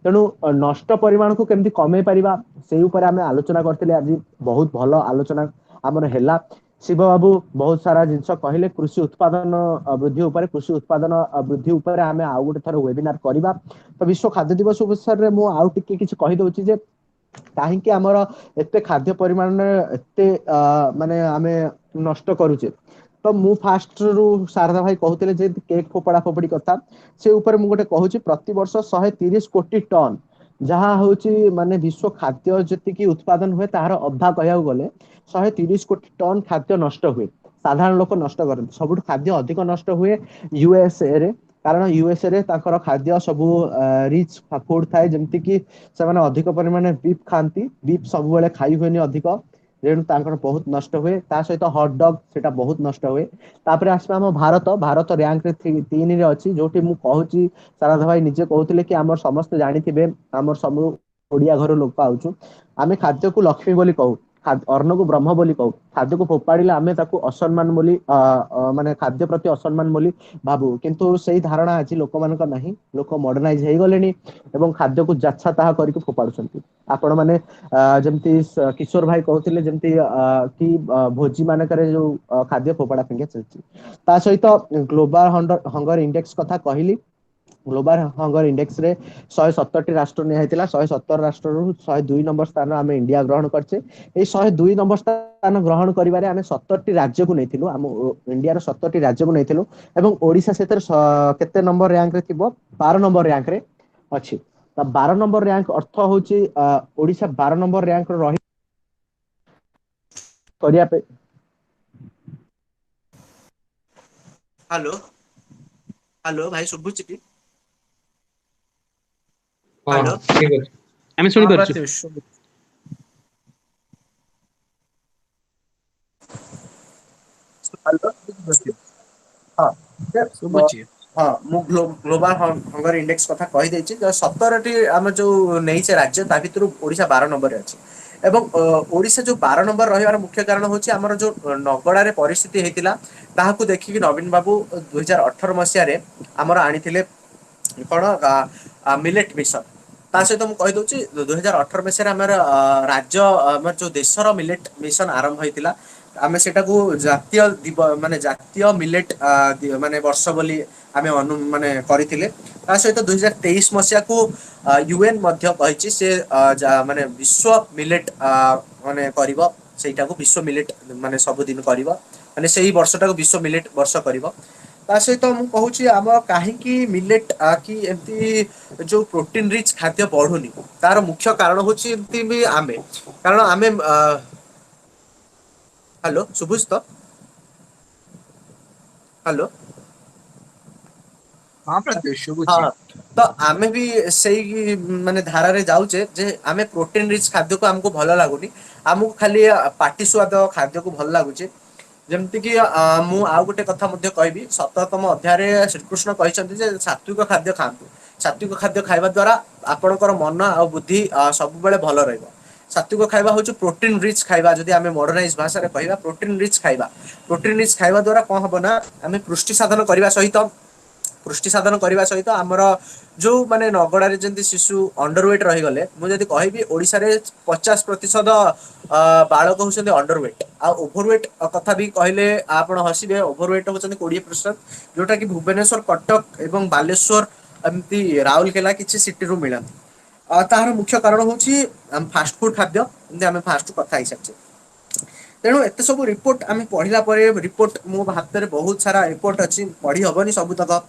[SPEAKER 1] ତେଣୁ ନଷ୍ଟ ପରିମାଣକୁ କେମିତି କମେଇ ପାରିବା ସେଇ ଉପରେ ଆମେ ଆଲୋଚନା କରିଥିଲେ ଆଜି ବହୁତ ଭଲ ଆଲୋଚନା ଆମର ହେଲା ଶିବ ବାବୁ ବହୁତ ସାରା ଜିନିଷ କହିଲେ କୃଷି ଉତ୍ପାଦନ ବୃଦ୍ଧି ଉପରେ କୃଷି ଉତ୍ପାଦନ ବୃଦ୍ଧି ଉପରେ ଆମେ ଆଉ ଗୋଟେ ଥର ୱେବିନାର କରିବା ତ ବିଶ୍ଵ ଖାଦ୍ୟ ଦିବସ ଅବସରରେ ମୁଁ ଆଉ ଟିକେ କିଛି କହିଦଉଛି ଯେ କାହିଁକି ଆମର ଏତେ ଖାଦ୍ୟ ପରିମାଣରେ ଏତେ ମାନେ ଆମେ ନଷ୍ଟ କରୁଛେ ତ ମୁଁ ଫାଷ୍ଟରୁ ଶାରଦା ଭାଇ କହୁଥିଲେ ଯେ କେକ୍ ଫୋପଡା ଫୋପଡି କଥା ସେ ଉପରେ ମୁଁ ଗୋଟେ କହୁଛି ପ୍ରତିବର୍ଷ 130 କୋଟି ଟନ ଯାହା ହଉଛି ମାନେ ବିଶ୍ଵ ଖାଦ୍ୟ ଯେତିକି ଉତ୍ପାଦନ ହୁଏ ତାହାର ଅଧା କହିବାକୁ ଗଲେ 130 କୋଟି ଟନ ଖାଦ୍ୟ ନଷ୍ଟ ହୁଏ ସାଧାରଣ ଲୋକ ନଷ୍ଟ କରନ୍ତି ସବୁଠୁ ଖାଦ୍ୟ ଅଧିକ ନଷ୍ଟ ହୁଏ ୟୁଏସଏ ରେ କାରଣ ୟୁଏସଏ ରେ ତାଙ୍କର ଖାଦ୍ୟ ସବୁ ରିଚ୍ ଫୁଡ ଥାଏ ଯେମିତି କି ସେମାନେ ଅଧିକ ପରିମାଣରେ ବିଫ୍ ଖାଆନ୍ତି ବିଫ୍ ସବୁବେଳେ ଖାଇ ହୁଏନି ଅଧିକ ଯେଣୁ ତାଙ୍କର ବହୁତ ନଷ୍ଟ ହୁଏ ତା ସହିତ ହଟଡଗ ସେଟା ବହୁତ ନଷ୍ଟ ହୁଏ ତାପରେ ଆସିବା ଆମ ଭାରତ ରାଙ୍କରେ 3ରେ ଅଛି ଯୋଉଠି ମୁଁ କହୁଛି ସାରଦା ଭାଇ ନିଜେ କହୁଥିଲେ କି ଆମର ସମସ୍ତେ ଜାଣିଥିବେ ଆମର ସବୁ ଓଡିଆ ଘର ଲୋକ ଆଉଛୁ ଆମେ ଖାଦ୍ୟକୁ ଲକ୍ଷ୍ମୀ ବୋଲି କହୁ ଅନ୍ନକୁ ବ୍ରହ୍ମ ବୋଲି କହୁ। ଖାଦ୍ୟକୁ ଫୋପାଡ଼ିଲେ ଆମେ ତାକୁ ଅସମ୍ମାନ ବୋଲି ମାନେ ଖାଦ୍ୟ ପ୍ରତି ଅସମ୍ମାନ ବୋଲି ଭାବୁ, କିନ୍ତୁ ସେଇ ଧାରଣା ଆଜି ଲୋକମାନଙ୍କ ନାହିଁ। ଲୋକ ମଡର୍ଣ୍ଣାଇଜ ହେଇଗଲେଣି ଏବଂ ଖାଦ୍ୟକୁ ଯାଛା ତାହା କରିକି ଫୋପାଡୁଛନ୍ତି। ଆପଣ ମାନେ ଯେମିତି କିଶୋର ଭାଇ କହୁଥିଲେ ଯେମିତି କି ଭୋଜି ମାନଙ୍କରେ ଯୋଉ ଖାଦ୍ୟ ଫୋପାଡା ଫିଙ୍ଗା ଚାଲିଛି। ତା ସହିତ ଗ୍ଲୋବାଲ ହଙ୍ଗର ଇଣ୍ଡେକ୍ସ କଥା କହିଲି। ଗ୍ଲୋବାଲ ହଙ୍ଗର ଇଣ୍ଡେକ୍ସ ରେ 170ଟି ରାଷ୍ଟ୍ର ନିଆଯାଇଥିଲା। 170 ରାଷ୍ଟ୍ରରୁ 102 ନମ୍ବର ସ୍ଥାନ ଆମେ ଇଣ୍ଡିଆ ଗ୍ରହଣ କରିଛେ। ଏଇ 102 ନମ୍ବର ସ୍ଥାନ ଗ୍ରହଣ କରିବାରେ ଆମେ 70ଟି ରାଜ୍ୟକୁ ନେଇଥିଲୁ। ଆମ ଇଣ୍ଡିଆର 70ଟି ରାଜ୍ୟକୁ ନେଇଥିଲୁ ଏବଂ ଓଡିଶା ସେଥିରେ କେତେ ନମ୍ବର ରାଙ୍କ ରେ ଥିବ? 12 ନମ୍ବର ରାଙ୍କ ରେ ଅଛି। ତ 12 ନମ୍ବର ରାଙ୍କ ଅର୍ଥ ହଉଛି ଓଡିଶା 12 ନମ୍ବର ରାଙ୍କ ରହି କରିବା ପାଇଁ।
[SPEAKER 3] ହ୍ୟାଲୋ ହ୍ୟାଲୋ ଭାଇ ଶୁଭୁଛି କି?
[SPEAKER 4] ହଁ
[SPEAKER 3] ହ୍ୟାଲୋ
[SPEAKER 4] ଠିକ ଅଛି, ଆମେ
[SPEAKER 3] ହଁ
[SPEAKER 4] ଶୁଣିପାରୁଛୁ।
[SPEAKER 3] ପ୍ରତ୍ୟୁଷ ଶୁଭୁଛି। ହଁ
[SPEAKER 4] ଶୁଭୁଛି।
[SPEAKER 3] ହଁ ମୁଁ ଗ୍ଲୋବାଲ ହଙ୍ଗର ଇଣ୍ଡେକ୍ସ କଥା କହିଦେଇଛି। 17ଟି ଆମେ ଯୋଉ ନେଇଛେ ରାଜ୍ୟ ତା ଭିତରୁ ଓଡିଶା 12 ନମ୍ବରରେ ଅଛି। ଏବଂ ଓଡିଶା ଯୋଉ 12 ନମ୍ବର ରହିବାର ମୁଖ୍ୟ କାରଣ ହଉଛି ଆମର ଯୋଉ ନଗଡାରେ ପରିସ୍ଥିତି ହେଇଥିଲା ତାହାକୁ ଦେଖିକି ନବୀନ ବାବୁ 2018 ମସିହାରେ ଆମର ଆଣିଥିଲେ କଣ ମିଲେଟ ମିଶନ। ତା ସହିତ ମୁଁ କହିଦଉଛି 2018 ମସିହାରେ ଆମର ରାଜ୍ୟ ଆମର ଯୋଉ ଦେଶର ମିଲେଟ ମିଶନ ଆରମ୍ଭ ହେଇଥିଲା। ଆମେ ସେଟାକୁ ମାନେ ଜାତୀୟ ମିଲେଟ ମାନେ ବର୍ଷ ବୋଲି ଆମେ ମାନେ କରିଥିଲେ। ତା ସହିତ 2023 ମସିହାକୁ ୟୁଏନ ମଧ୍ୟ କହିଛି ସେ ମାନେ ବିଶ୍ଵ ମିଲେଟ ମାନେ କରିବ ସେଇଟାକୁ ବିଶ୍ଵ ମିଲେଟ ମାନେ ସବୁଦିନ କରିବ। ମାନେ ସେଇ ବର୍ଷଟାକୁ ବିଶ୍ଵ ମିଲେଟ ବର୍ଷ କରିବ। ତା ସହିତ ମୁଁ କହୁଛି ଆମର କାହିଁକି ମିଲେଟ କି ଏମତି ଯୋଉ ପ୍ରୋଟିନ ରିଚ ଖାଦ୍ୟ ବଢୁନି ତାର ମୁଖ୍ୟ କାରଣ ହଉଛି ଏମତି ବି ଆମେ କାରଣ ଆମେ ହ୍ୟାଲୋ ଶୁଭୁଛି ତ? ହ୍ୟାଲୋ
[SPEAKER 4] ହଁ ପ୍ରତ୍ୟୁଷ
[SPEAKER 3] ହଁ
[SPEAKER 4] ଶୁଭୁଛି।
[SPEAKER 3] ତ ଆମେ ବି ସେଇ ମାନେ ଧାରାରେ ଯାଉଛେ ଯେ ଆମେ ପ୍ରୋଟିନ ରିଚ ଖାଦ୍ୟକୁ ଆମକୁ ଭଲ ଲାଗୁନି। ଆମକୁ ଖାଲି ପାଟି ସୁଆଦ ଖାଦ୍ୟକୁ ଭଲ ଲାଗୁଛି। ଯେମିତି କିି ମୁଁ ଆଉ ଗୋଟେ କଥା ମଧ୍ୟ କହିବି 17ତମ ଅଧ୍ୟାୟରେ ଶ୍ରୀକୃଷ୍ଣ କହିଛନ୍ତି ଯେ ସାତ୍ଵିକ ଖାଦ୍ୟ ଖାଆନ୍ତୁ। ସାତ୍ଵିକ ଖାଦ୍ୟ ଖାଇବା ଦ୍ଵାରା ଆପଣଙ୍କର ମନ ଆଉ ବୁଦ୍ଧି ସବୁବେଳେ ଭଲ ରହିବ। ସାତ୍ଵିକ ଖାଇବା ହଉଛି ପ୍ରୋଟିନ ରିଚ୍ ଖାଇବା। ଯଦି ଆମେ ମଡର୍ଣାଇଜ ଭାଷାରେ କହିବା ପ୍ରୋଟିନ ରିଚ୍ ଖାଇବା। ପ୍ରୋଟିନ ରିଚ୍ ଖାଇବା ଦ୍ଵାରା କଣ ହବ ନା ଆମେ ପୃଷ୍ଟି ସାଧନ କରିବା ସହିତ ଆମର ଯୋଉ ମାନେ ନଗଡାରେ ଯେମିତି ଶିଶୁ ଅଣ୍ଡର ୱେଟ ରହିଗଲେ ମୁଁ ଯଦି କହିବି ଓଡିଶାରେ 50% ବାଳକ ହଉଛନ୍ତି ଅଣ୍ଡର ୱେଟ। ଆଉ ଓଭର ୱେଟ କଥା ବି କହିଲେ ଆପଣ ହସିବେ ଓଭର ୱେଟ ହଉଛନ୍ତି 20%। ଯୋଉଟା କି ଭୁବନେଶ୍ଵର କଟକ ଏବଂ ବାଲେଶ୍ଵର ଏମିତି ରାଉରକେଲା କିଛି ସିଟିରୁ ମିଳନ୍ତି। ତାହାର ମୁଖ୍ୟ କାରଣ ହଉଛି ଫାଷ୍ଟଫୁଡ ଖାଦ୍ୟ ଯେମିତି ଆମେ ଫାଷ୍ଟ କଥା ହେଇସାରିଛେ। ତେଣୁ ଏତେ ସବୁ ରିପୋର୍ଟ ଆମେ ପଢିଲା ପରେ ରିପୋର୍ଟ ମୋ ହାତରେ ବହୁତ ସାରା ରିପୋର୍ଟ ଅଛି ପଢି ହବନି ସବୁତକ।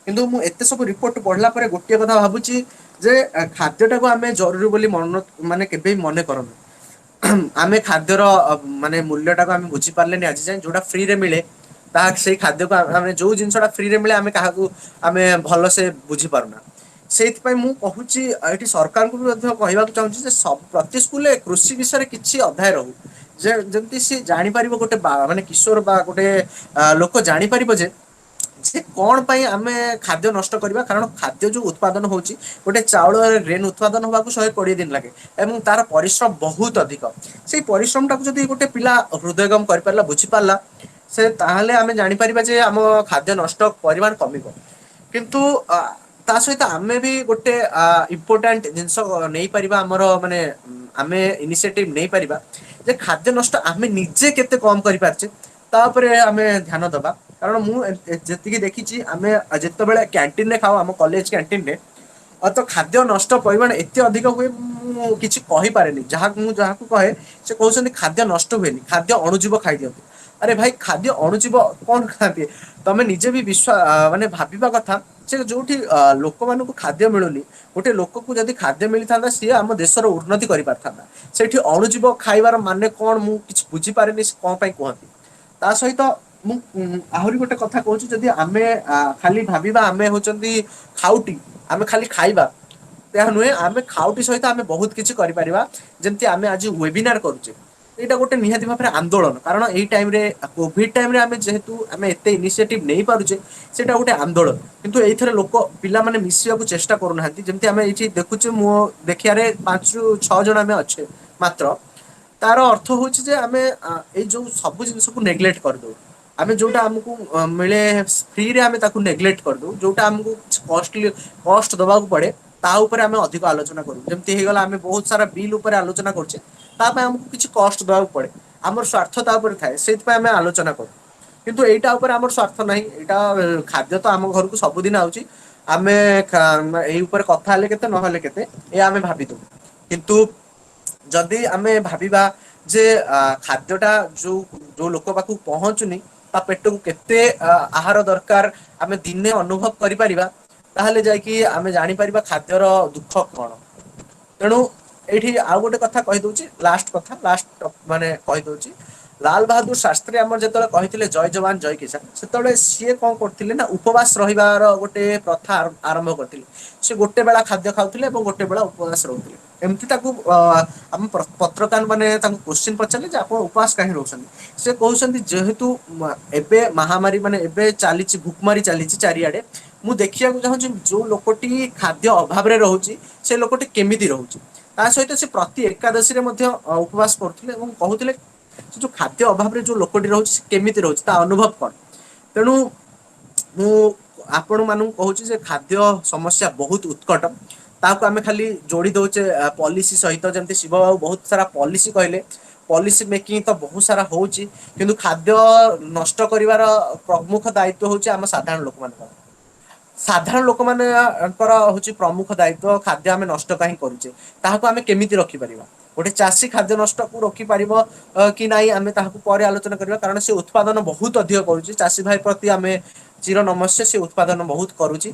[SPEAKER 3] କିନ୍ତୁ ମୁଁ ଏତେ ସବୁ ରିପୋର୍ଟ ପଢିଲା ପରେ ଗୋଟିଏ କଥା ଭାବୁଛି ଯେ ଖାଦ୍ୟଟାକୁ ଆମେ ଜରୁରୀ ବୋଲି ମାନେ କେବେ ବି ମନେ କରୁନୁ। ଆମେ ଖାଦ୍ୟର ମାନେ ମୂଲ୍ୟ ଟାକୁ ଆମେ ବୁଝି ପାରିଲେନି ଆଜି ଯାଏଁ। ଯୋଉଟା ଫ୍ରିରେ ମିଳେ ତାହା ସେଇ ଖାଦ୍ୟକୁ ଆମେ ଯୋଉ ଜିନିଷଟା ଫ୍ରିରେ ମିଳେ ଆମେ କାହାକୁ ଆମେ ଭଲସେ ବୁଝି ପାରୁନା। ସେଇଥିପାଇଁ ମୁଁ କହୁଛି ଏଠି ସରକାରଙ୍କୁ ବି ମଧ୍ୟ କହିବାକୁ ଚାହୁଁଛି ଯେ ପ୍ରତି ସ୍କୁଲରେ କୃଷି ବିଷୟରେ କିଛି ଅଧ୍ୟାୟ ରହୁ। ଯେମିତି ସେ ଜାଣିପାରିବ ଗୋଟେ ମାନେ କିଶୋର ବା ଗୋଟେ ଲୋକ ଜାଣିପାରିବ ଯେ କଣ ପାଇଁ ଆମେ ଖାଦ୍ୟ ନଷ୍ଟ କରିବା। କାରଣ ଖାଦ୍ୟ ଯୋଉ ଉତ୍ପାଦନ ହଉଛି ଗୋଟେ ଚାଉଳ ଗ୍ରେନ ଉତ୍ପାଦନ ହବାକୁ 120 ଦିନ ଲାଗେ ଏବଂ ତାର ପରିଶ୍ରମ ବହୁତ ଅଧିକ। ସେଇ ପରିଶ୍ରମ ଟାକୁ ଯଦି ଗୋଟେ ପିଲା ହୃଦୟଙ୍ଗମ କରିପାରିଲା ବୁଝିପାରିଲା ସେ ତାହେଲେ ଆମେ ଜାଣିପାରିବା ଯେ ଆମ ଖାଦ୍ୟ ନଷ୍ଟ ପରିମାଣ କମିବ। କିନ୍ତୁ ତା ସହିତ ଆମେ ବି ଗୋଟେ ଇମ୍ପୋର୍ଟାଣ୍ଟ ଜିନିଷ ନେଇପାରିବା ଆମର ମାନେ ଆମେ ଇନିସିଏଟିଭ ନେଇପାରିବା ଯେ ଖାଦ୍ୟ ନଷ୍ଟ ଆମେ ନିଜେ କେତେ କମ କରିପାରଛେ ତା ଉପରେ ଆମେ ଧ୍ୟାନ ଦବା। କାରଣ ମୁଁ ଯେତିକି ଦେଖିଛି ଆମେ ଯେତେବେଳେ କ୍ୟାଣ୍ଟିନରେ ଖାଉ ଆମ କଲେଜ କ୍ୟାଣ୍ଟିନରେ ତ ଖାଦ୍ୟ ନଷ୍ଟ ପରିମାଣ ଏତେ ଅଧିକ ହୁଏ ମୁଁ କିଛି କହିପାରେନି। ମୁଁ ଯାହାକୁ କହେ ସେ କହୁଛନ୍ତି ଖାଦ୍ୟ ନଷ୍ଟ ହୁଏନି ଖାଦ୍ୟ ଅଣୁଜୀବ ଖାଇଦିଅନ୍ତି। ଆରେ ଭାଇ ଖାଦ୍ୟ ଅଣୁଜୀବ କଣ ଖାଆନ୍ତି? ତମେ ନିଜେ ବି ମାନେ ଭାବିବା କଥା ଯେ ଯୋଉଠି ଲୋକମାନଙ୍କୁ ଖାଦ୍ୟ ମିଳୁନି ଗୋଟେ ଲୋକକୁ ଯଦି ଖାଦ୍ୟ ମିଳିଥାନ୍ତା ସିଏ ଆମ ଦେଶର ଉନ୍ନତି କରିପାରିଥାନ୍ତା। ସେଇଠି ଅଣୁଜୀବ ଖାଇବାର ମାନେ କଣ ମୁଁ କିଛି ବୁଝିପାରିନି ସେ କଣ ପାଇଁ କୁହନ୍ତି। ତା ସହିତ ମୁଁ ଆହୁରି ଗୋଟେ କଥା କହୁଛି ଯଦି ଆମେ ଖାଲି ଭାବିବା ଆମେ ହଉଛନ୍ତି ଖାଉଟି ଆମେ ଖାଲି ଖାଇବା ଏହା ନୁହେଁ ଆମେ ଖାଉଟି ସହିତ ଆମେ ବହୁତ କିଛି କରିପାରିବା। ଯେମିତି ଆମେ ଆଜି ୱେବିନାର କରୁଛେ ଏଇଟା ଗୋଟେ ନିହାତି ଭାବରେ ଆନ୍ଦୋଳନ। କାରଣ ଏଇ ଟାଇମରେ କୋଭିଡ ଟାଇମରେ ଆମେ ଯେହେତୁ ଆମେ ଏତେ ଇନିସିଏଟିଭ ନେଇ ପାରୁଛେ ସେଇଟା ଗୋଟେ ଆନ୍ଦୋଳନ। କିନ୍ତୁ ଏଇଥିରେ ପିଲାମାନେ ମିଶିବାକୁ ଚେଷ୍ଟା କରୁନାହାନ୍ତି। ଯେମିତି ଆମେ ଏଇଠି ଦେଖୁଛେ ମୋ ଦେଖିବାରେ 5 ରୁ 6 ଜଣ ଆମେ ଅଛେ ମାତ୍ର
[SPEAKER 6] तार अर्थ हूँ जे आम जो सब जिन को नेग्लेक्ट करदे आम जोटा आमको मिले फ्री रे आम नेग्लेक्ट करदे जोटा आमको कॉस्टली कॉस्ट दबा पड़े ता ऊपर आम अधिक आलोचना करूँ जमती होगला आम बहुत सारा बिल उपर आलोचना करछे आमको किसी कॉस्ट दबा पड़े आमर स्वार्थ थाए से आम आलोचना करूँ किंतु एटा ऊपर आमर स्वार्थ नहीं एटा खाद्य तो आम घर को सबुदिन आउची आमे एई ऊपर कथा हेले केते नहले केते ए आमे भाबी दो किंतु जदि आमे भाबिबा जे खाद्यटा जो जो लोक पाखु पहुंचुनी ता पेट को केते आहार दरकार आमे दिने अनुभव करि परिबा ताहले जाय कि आमे जानि परिबा खाद्यर दुख कोन तेणु एठी आउ गोटे कथा कहि दउची लास्ट कथा लास्ट माने कहि दउची लाल बहादुर शास्त्री आमर जतले कहिथिले जय जवान जय किसान सेतले सीए कोन करथिले ना उपवास रहिबार गोटे प्रथा आरंभ करथिले से गोटे बेला खाद्य खाउथिले एवं गोटे बेला उपवास रहउथिले एमति ताकू हम पत्रकार माने ताकू क्वेश्चन पचारले जे आपण उपवास काहे रहउछन्ती से कहउछन्ती जेहेतु एबे महामारी माने एबे चालीची भूखमारी चालीची चारियाडे मु देखिया को चाहूँ जो लोकटी खाद्य अभाव रे रहउची से लोकटी केमिति रहउची ता सहित से प्रति एकादशी रे मध्य उपवास करथिले एवं कहउथिले जो खाद्य अभाव रे जो लोकटी रहउची से केमिति रहउची ता अनुभव कर तेणु मु आपण मानु कहूची जे खाद्य समस्या बहुत उत्कट ताको आमे खाली जोड़ी दउचे पॉलिसी सहित जमते शिव बाबू बहुत सारा पॉलिसी कहले पॉलिसी मेकिंग तो बहुत सारा होउची किंतु खाद्य नष्ट करिवार प्रमुख दायित्व होउची आम साधारण लोक मान साधारण लोक मानकर होची प्रमुख दायित्व खाद्य आमे नष्ट काहे करूचे ताहाको आमे केमिति रखि परिबा गोटे चाषी खाद्य नष्ट को रखि पारिबो कि नाही आमे ताहाको परे आलोचना करिबा कारण से उत्पादन बहुत अधिक करूची चाषी भाई प्रति आमे चिर नमस्ते से उत्पादन बहुत करूची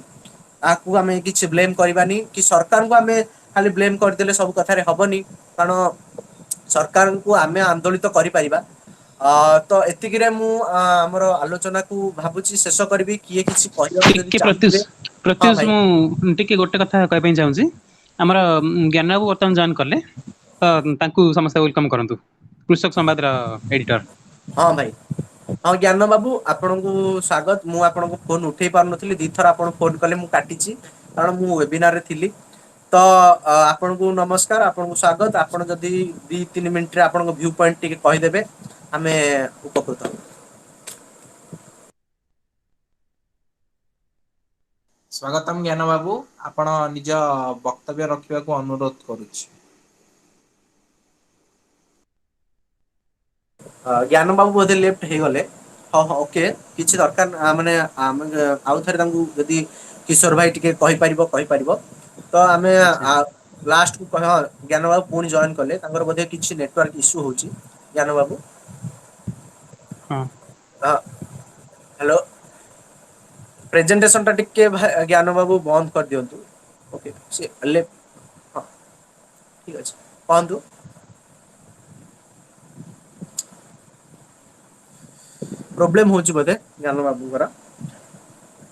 [SPEAKER 6] आकु आमे किछि ब्लेम करबानी कि सरकार को आमे खाली ब्लेम कर देले सब कथा रे हबनी कारण सरकार को आमे आंदोलित करि परिबा तो एतिकी रे मु हमर आलोचना को भाबुची शेष करबी किए किछि कहबा जदी
[SPEAKER 4] टिके
[SPEAKER 6] चाहबे
[SPEAKER 4] प्रत्युष मु टिके गोटे कथा कहै पई चाहूची हमर ज्ञान बाबू वर्तमान जॉइन करले तो तांकू समस्त वेलकम करंतु कृषक संवाद रा एडिटर
[SPEAKER 6] हां भाई हाँ ज्ञान बाबू आपण को स्वागत मु आपण को फोन उठेई पार नथिली दी थर आपण फोन कले मु काटिची कारण मु वेबिनार रे थिली तो आपण को नमस्कार आपण को स्वागत आपण जदी 2-3 मिनिट रे आपण को व्यू पॉइंट टिके कहि देबे हमें उपकृत हो
[SPEAKER 3] स्वागतम ज्ञान बाबू आपण निज वक्तव्य रखिबा को अनुरोध करूछी
[SPEAKER 6] ज्ञान बाबू बोधे लेफ्ट हे गले हाँ हाँ ओके किछि दरकार माने आउ थरे तांगु जदी किशोर भाई टिके कहि परिबो तो आमे लास्ट को कह ज्ञान बाबू पुणी जॉइन कले तांगर बोधे किछि नेटवर्क इश्यू होची ज्ञान बाबू
[SPEAKER 4] हां
[SPEAKER 6] हेलो प्रेजेंटेशन टा टिके ज्ञान बाबू बंद कर दियंतु ओके से लेफ्ट हां ठीक अछि कहंतु प्रोब्लेम होची बोधे ज्ञान बाबू करा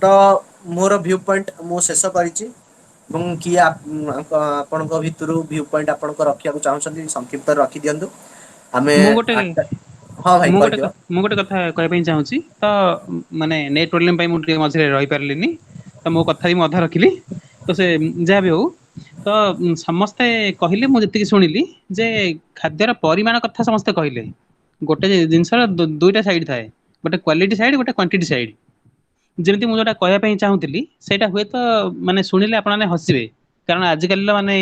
[SPEAKER 6] तो मोर व्यू पॉइंट मो शेष करिछि ଏବଂ କିଏ ଆପଣଙ୍କ ଭିତରୁ ଭ୍ୟୁ ପଏଣ୍ଟ ଆପଣଙ୍କ ରଖିବାକୁ ଚାହୁଁଛନ୍ତି ସଂକ୍ଷିପ୍ତ ରଖି ଦିଅନ୍ତୁ ଆମେ
[SPEAKER 4] ମୁଁ ଗୋଟେ
[SPEAKER 6] ହଁ ଭାଇ କହିଦିଅ
[SPEAKER 4] ମୁଁ ଗୋଟେ କଥା କହିବା ପାଇଁ ଚାହୁଁଛି ତ ମାନେ ନେଟ୍ ପ୍ରୋବ୍ଲେମ ପାଇଁ ମୁଁ ଟିକେ ମଝିରେ ରହିପାରିଲିନି ତ ମୋ କଥା ବି ମୁଁ ଅଧା ରଖିଲି ତ ସେ ଯାହା ବି ହଉ ତ ସମସ୍ତେ କହିଲେ ମୁଁ ଯେତିକି ଶୁଣିଲି ଯେ ଖାଦ୍ୟର ପରିମାଣ କଥା ସମସ୍ତେ କହିଲେ ଗୋଟେ ଜିନିଷର ଦୁଇଟା ସାଇଡ୍ ଥାଏ ଗୋଟେ କ୍ୱାଲିଟି ସାଇଡ୍ ଗୋଟେ କ୍ୱାଣ୍ଟିଟି ସାଇଡ୍ ଯେମିତି ମୁଁ ଯୋଉଟା କହିବା ପାଇଁ ଚାହୁଁଥିଲି ସେଇଟା ହୁଏତ ମାନେ ଶୁଣିଲେ ଆପଣମାନେ ହସିବେ କାରଣ ଆଜିକାଲିର ମାନେ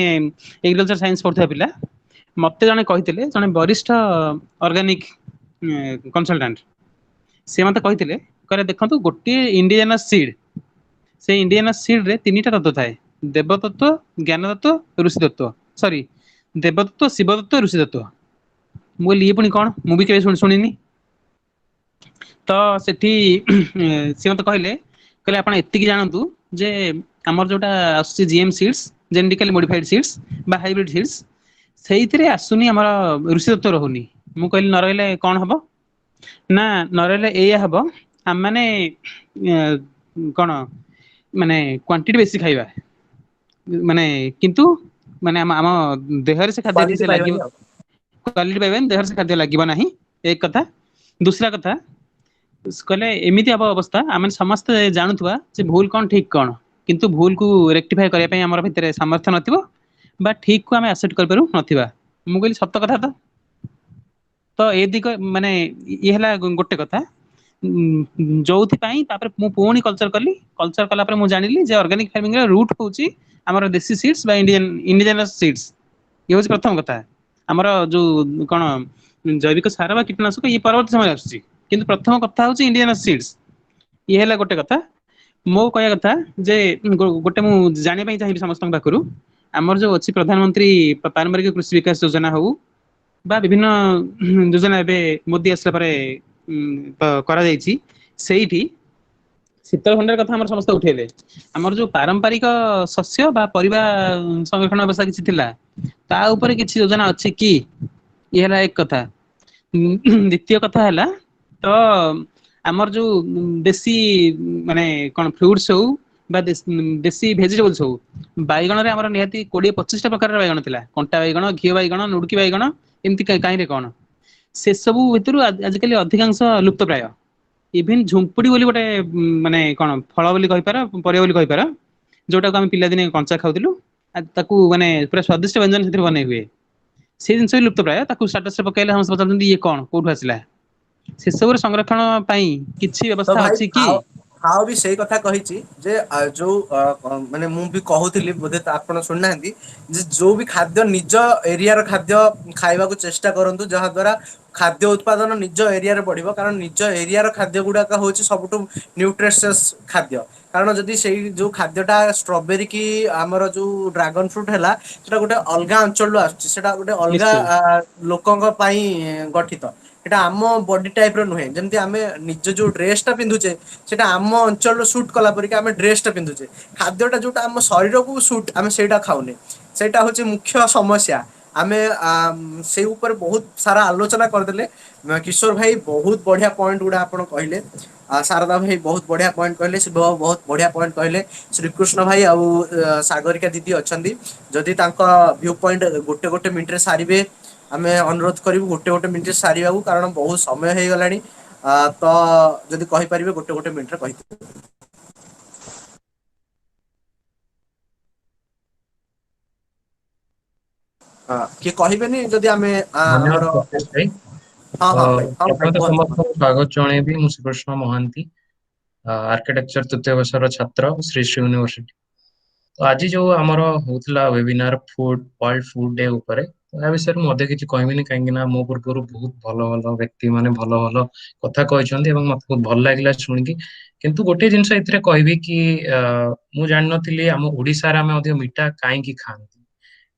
[SPEAKER 4] ଏଗ୍ରିକଲଚର ସାଇନ୍ସ ପଢୁଥିବା ପିଲା ମତେ ଜଣେ କହିଥିଲେ ଜଣେ ବରିଷ୍ଠ ଅର୍ଗାନିକ କନସଲଟାଣ୍ଟ ସେ ମତେ କହିଥିଲେ କହିଲେ ଦେଖନ୍ତୁ ଗୋଟିଏ ଇଣ୍ଡିଜିନସ୍ ସିଡ୍ ସେ ଇଣ୍ଡିଜିନସ୍ ସିଡ୍ ରେ 3ଟା ତତ୍ତ୍ୱ ଥାଏ ଦେବତତ୍ତ୍ୱ ଜ୍ଞାନ ତତ୍ତ୍ୱ ଋଷି ତତ୍ତ୍ୱ ସରି ଦେବତତ୍ତ୍ୱ ଶିବ ତତ୍ତ୍ୱ ଋଷି ତତ୍ତ୍ୱ ମୁଁ କହିଲି ଇଏ ପୁଣି କ'ଣ ମୁଁ ବି କେବେ ଶୁଣିନି ତ ସେଠି ସେ ମତେ କହିଲେ ଆପଣ ଏତିକି ଜାଣନ୍ତୁ ଯେ ଆମର ଯୋଉଟା ଆସୁଛି GM seeds genetically modified seeds ବା ହାଇବ୍ରିଡ୍ ସିଡ୍ସ ସେଇଥିରେ ଆସୁନି ଆମର ଋଷି ତତ୍ତ୍ୱ ରହୁନି ମୁଁ କହିଲି ନ ରହିଲେ କ'ଣ ହବ ନା ନ ରହିଲେ ଏଇଆ ହବ ଆମମାନେ କ'ଣ ମାନେ କ୍ୱାଣ୍ଟିଟି ବେଶୀ ଖାଇବା ମାନେ କିନ୍ତୁ ମାନେ ଆମ ଦେହରେ ସେ ଖାଦ୍ୟ ଠିକ୍ ସେ ଲାଗିବ କ୍ୱାଲିଟି ପାଇବାନି ଦେହରେ ସେ ଖାଦ୍ୟ ଲାଗିବ ନାହିଁ ଏକ କଥା ଦୁସରା କଥା କହିଲେ ଏମିତି ହବ ଅବସ୍ଥା ଆମେ ସମସ୍ତେ ଜାଣୁଥିବା ଯେ ଭୁଲ କ'ଣ ଠିକ୍ କ'ଣ କିନ୍ତୁ ଭୁଲକୁ ରେକ୍ଟିଫାଏ କରିବା ପାଇଁ ଆମର ଭିତରେ ସାମର୍ଥ୍ୟ ନଥିବ ବା ଠିକ୍ କୁ ଆମେ ଆକ୍ସେପ୍ଟ କରିପାରୁ ନଥିବା ମୁଁ କହିଲି ସତ କଥା ତ तो ए दिग माने ये हला गोटे कथा जोथि पई तापर मु पुणी कल्चर कली कल्चर कला पर मु जानिली जे ऑर्गेनिक फार्मिंग रे रूट होची हमर देसी सीड्स बा इंडिजिनस सीड्स ये होची प्रथम कथा हमर जो कोन जैविक सार बा कीटनाशक ये परवर्ती समय आसी किंतु प्रथम कथा होची इंडिजिनस सीड्स ये हला गोटे कथा मो कहया कथा जे गोटे मु जानि पई चाहिबी समस्त पाखरु हमर जो अछि प्रधानमंत्री पारंपरिक कृषि विकास योजना हो बा विभिन्न योजना एबे मोदी आसला परे करा जायछि सेठी शीतल भंडार कथा हमर समस्त उठेले हमर जो पारंपरिक शस्य बा परिबा संरक्षण व्यवस्था किछि थिला ता ऊपर किछि योजना अछि कि ये हला एक कथा द्वितीय कथा हला तो हमर जो देसी माने कोन फ्रूट्स हो बा देसी भेजिटेबल्स हो बाइगण रे हमर निहाती 20-25 प्रकार बाइगण थिला कंटा बाइगण घियो बाइगण नुडकी बाइगण एमती काई रे कोन से सब भितरु आजिकली अधिकांश लुप्त प्राय इवन झुंपुड़ी बोली गोटे माने कोन फल बोली कहि पार परिया बोली कहि पार जोटा को हम पिला दिने कंचा खाउतिलु ताकू माने पूरा स्वादिष्ट व्यंजन सेतिर बनै हुए से जिनस लुप्त प्राय ताकू स्टेटस रे पकाइले हम पचारନ୍ତି ये कोन कोठु आसिला से सब संरक्षण पई किछि
[SPEAKER 6] तो
[SPEAKER 4] व्यवस्था
[SPEAKER 6] भाई
[SPEAKER 4] अछि कि
[SPEAKER 6] हाउ भी सेही कथा कहिछि जे जो माने मु भी कहूतिली बोधे आपण सुननांती जे जो भी खाद्य निज एरिया रो खाद्य खाइबा को चेष्टा करंतु जहा द्वारा खाद्य उत्पादन निज एरिया रे बढ़िबो कारण निज एरिया रो खाद्य गुडा का होछि सबटु न्यूट्रिशियस खाद्य कारण जदि सेही जो खाद्यटा स्ट्रॉबेरी की हमर जो ड्रैगन फ्रूट हैला सेटा गोटे अलगा अंचल आछि सेटा गोटे अलगा
[SPEAKER 4] निश्चय
[SPEAKER 6] लोकंग पई गठित एटा आम बॉडी टाइप रो नुहे जेमति आमे निज जो ड्रेस टा पिंधुचे सेटा आम अंचल रो सूट कला परि आमे ड्रेस टा पिंधुचे खाद्यटा जोटा आम शरीर को सूट आमे सेटा खाउने सेटा होचे मुख्य समस्या आमे से ऊपर बहुत सारा आलोचना करदेले किशोर भाई बहुत बढ़िया पॉइंट गुडा आपण कहले शारदा भाई बहुत बढ़िया पॉइंट कहले शिव बाबू बहुत बढ़िया पॉइंट कहले श्रीकृष्ण भाई आउ सागरिका दीदी अछंदी जदि तांको व्यू पॉइंट गोटे गोटे मिनिट रे सारिबे आमे अनुरोध करिवु गोटे गोटे मिनिट रे सारिबाबू कारण बहुत समय हे गलानी तो जदि कहि परिबे गोटे गोटे मिनिट रे कहि कि कहिबेनी जदि आमे
[SPEAKER 7] धन्यवाद
[SPEAKER 6] हमर
[SPEAKER 7] प्रत्युष भाई।
[SPEAKER 6] हां हां भाई हां भाई
[SPEAKER 7] प्रथम तो समस्त स्वागत जणेबी मु श्रीकृष्ण महांती आर्किटेक्चर तृतीय वर्षर छात्र श्री श्री यूनिवर्सिटी। तो आज जो आमर होतला webinar food world food day ऊपर तो या विषय मु किछि कहबिनी काहेकि ना मो पूर्व बहुत भल भल व्यक्ति माने भल भल कथा कहछन्ती एवं मते बहुत भल लागिला सुनिकी किंतु गोटे जिंस एथिरे कहबी कि मु जान नथिली हम ओडिसा रे हम अधिक मीठा काहे की खांती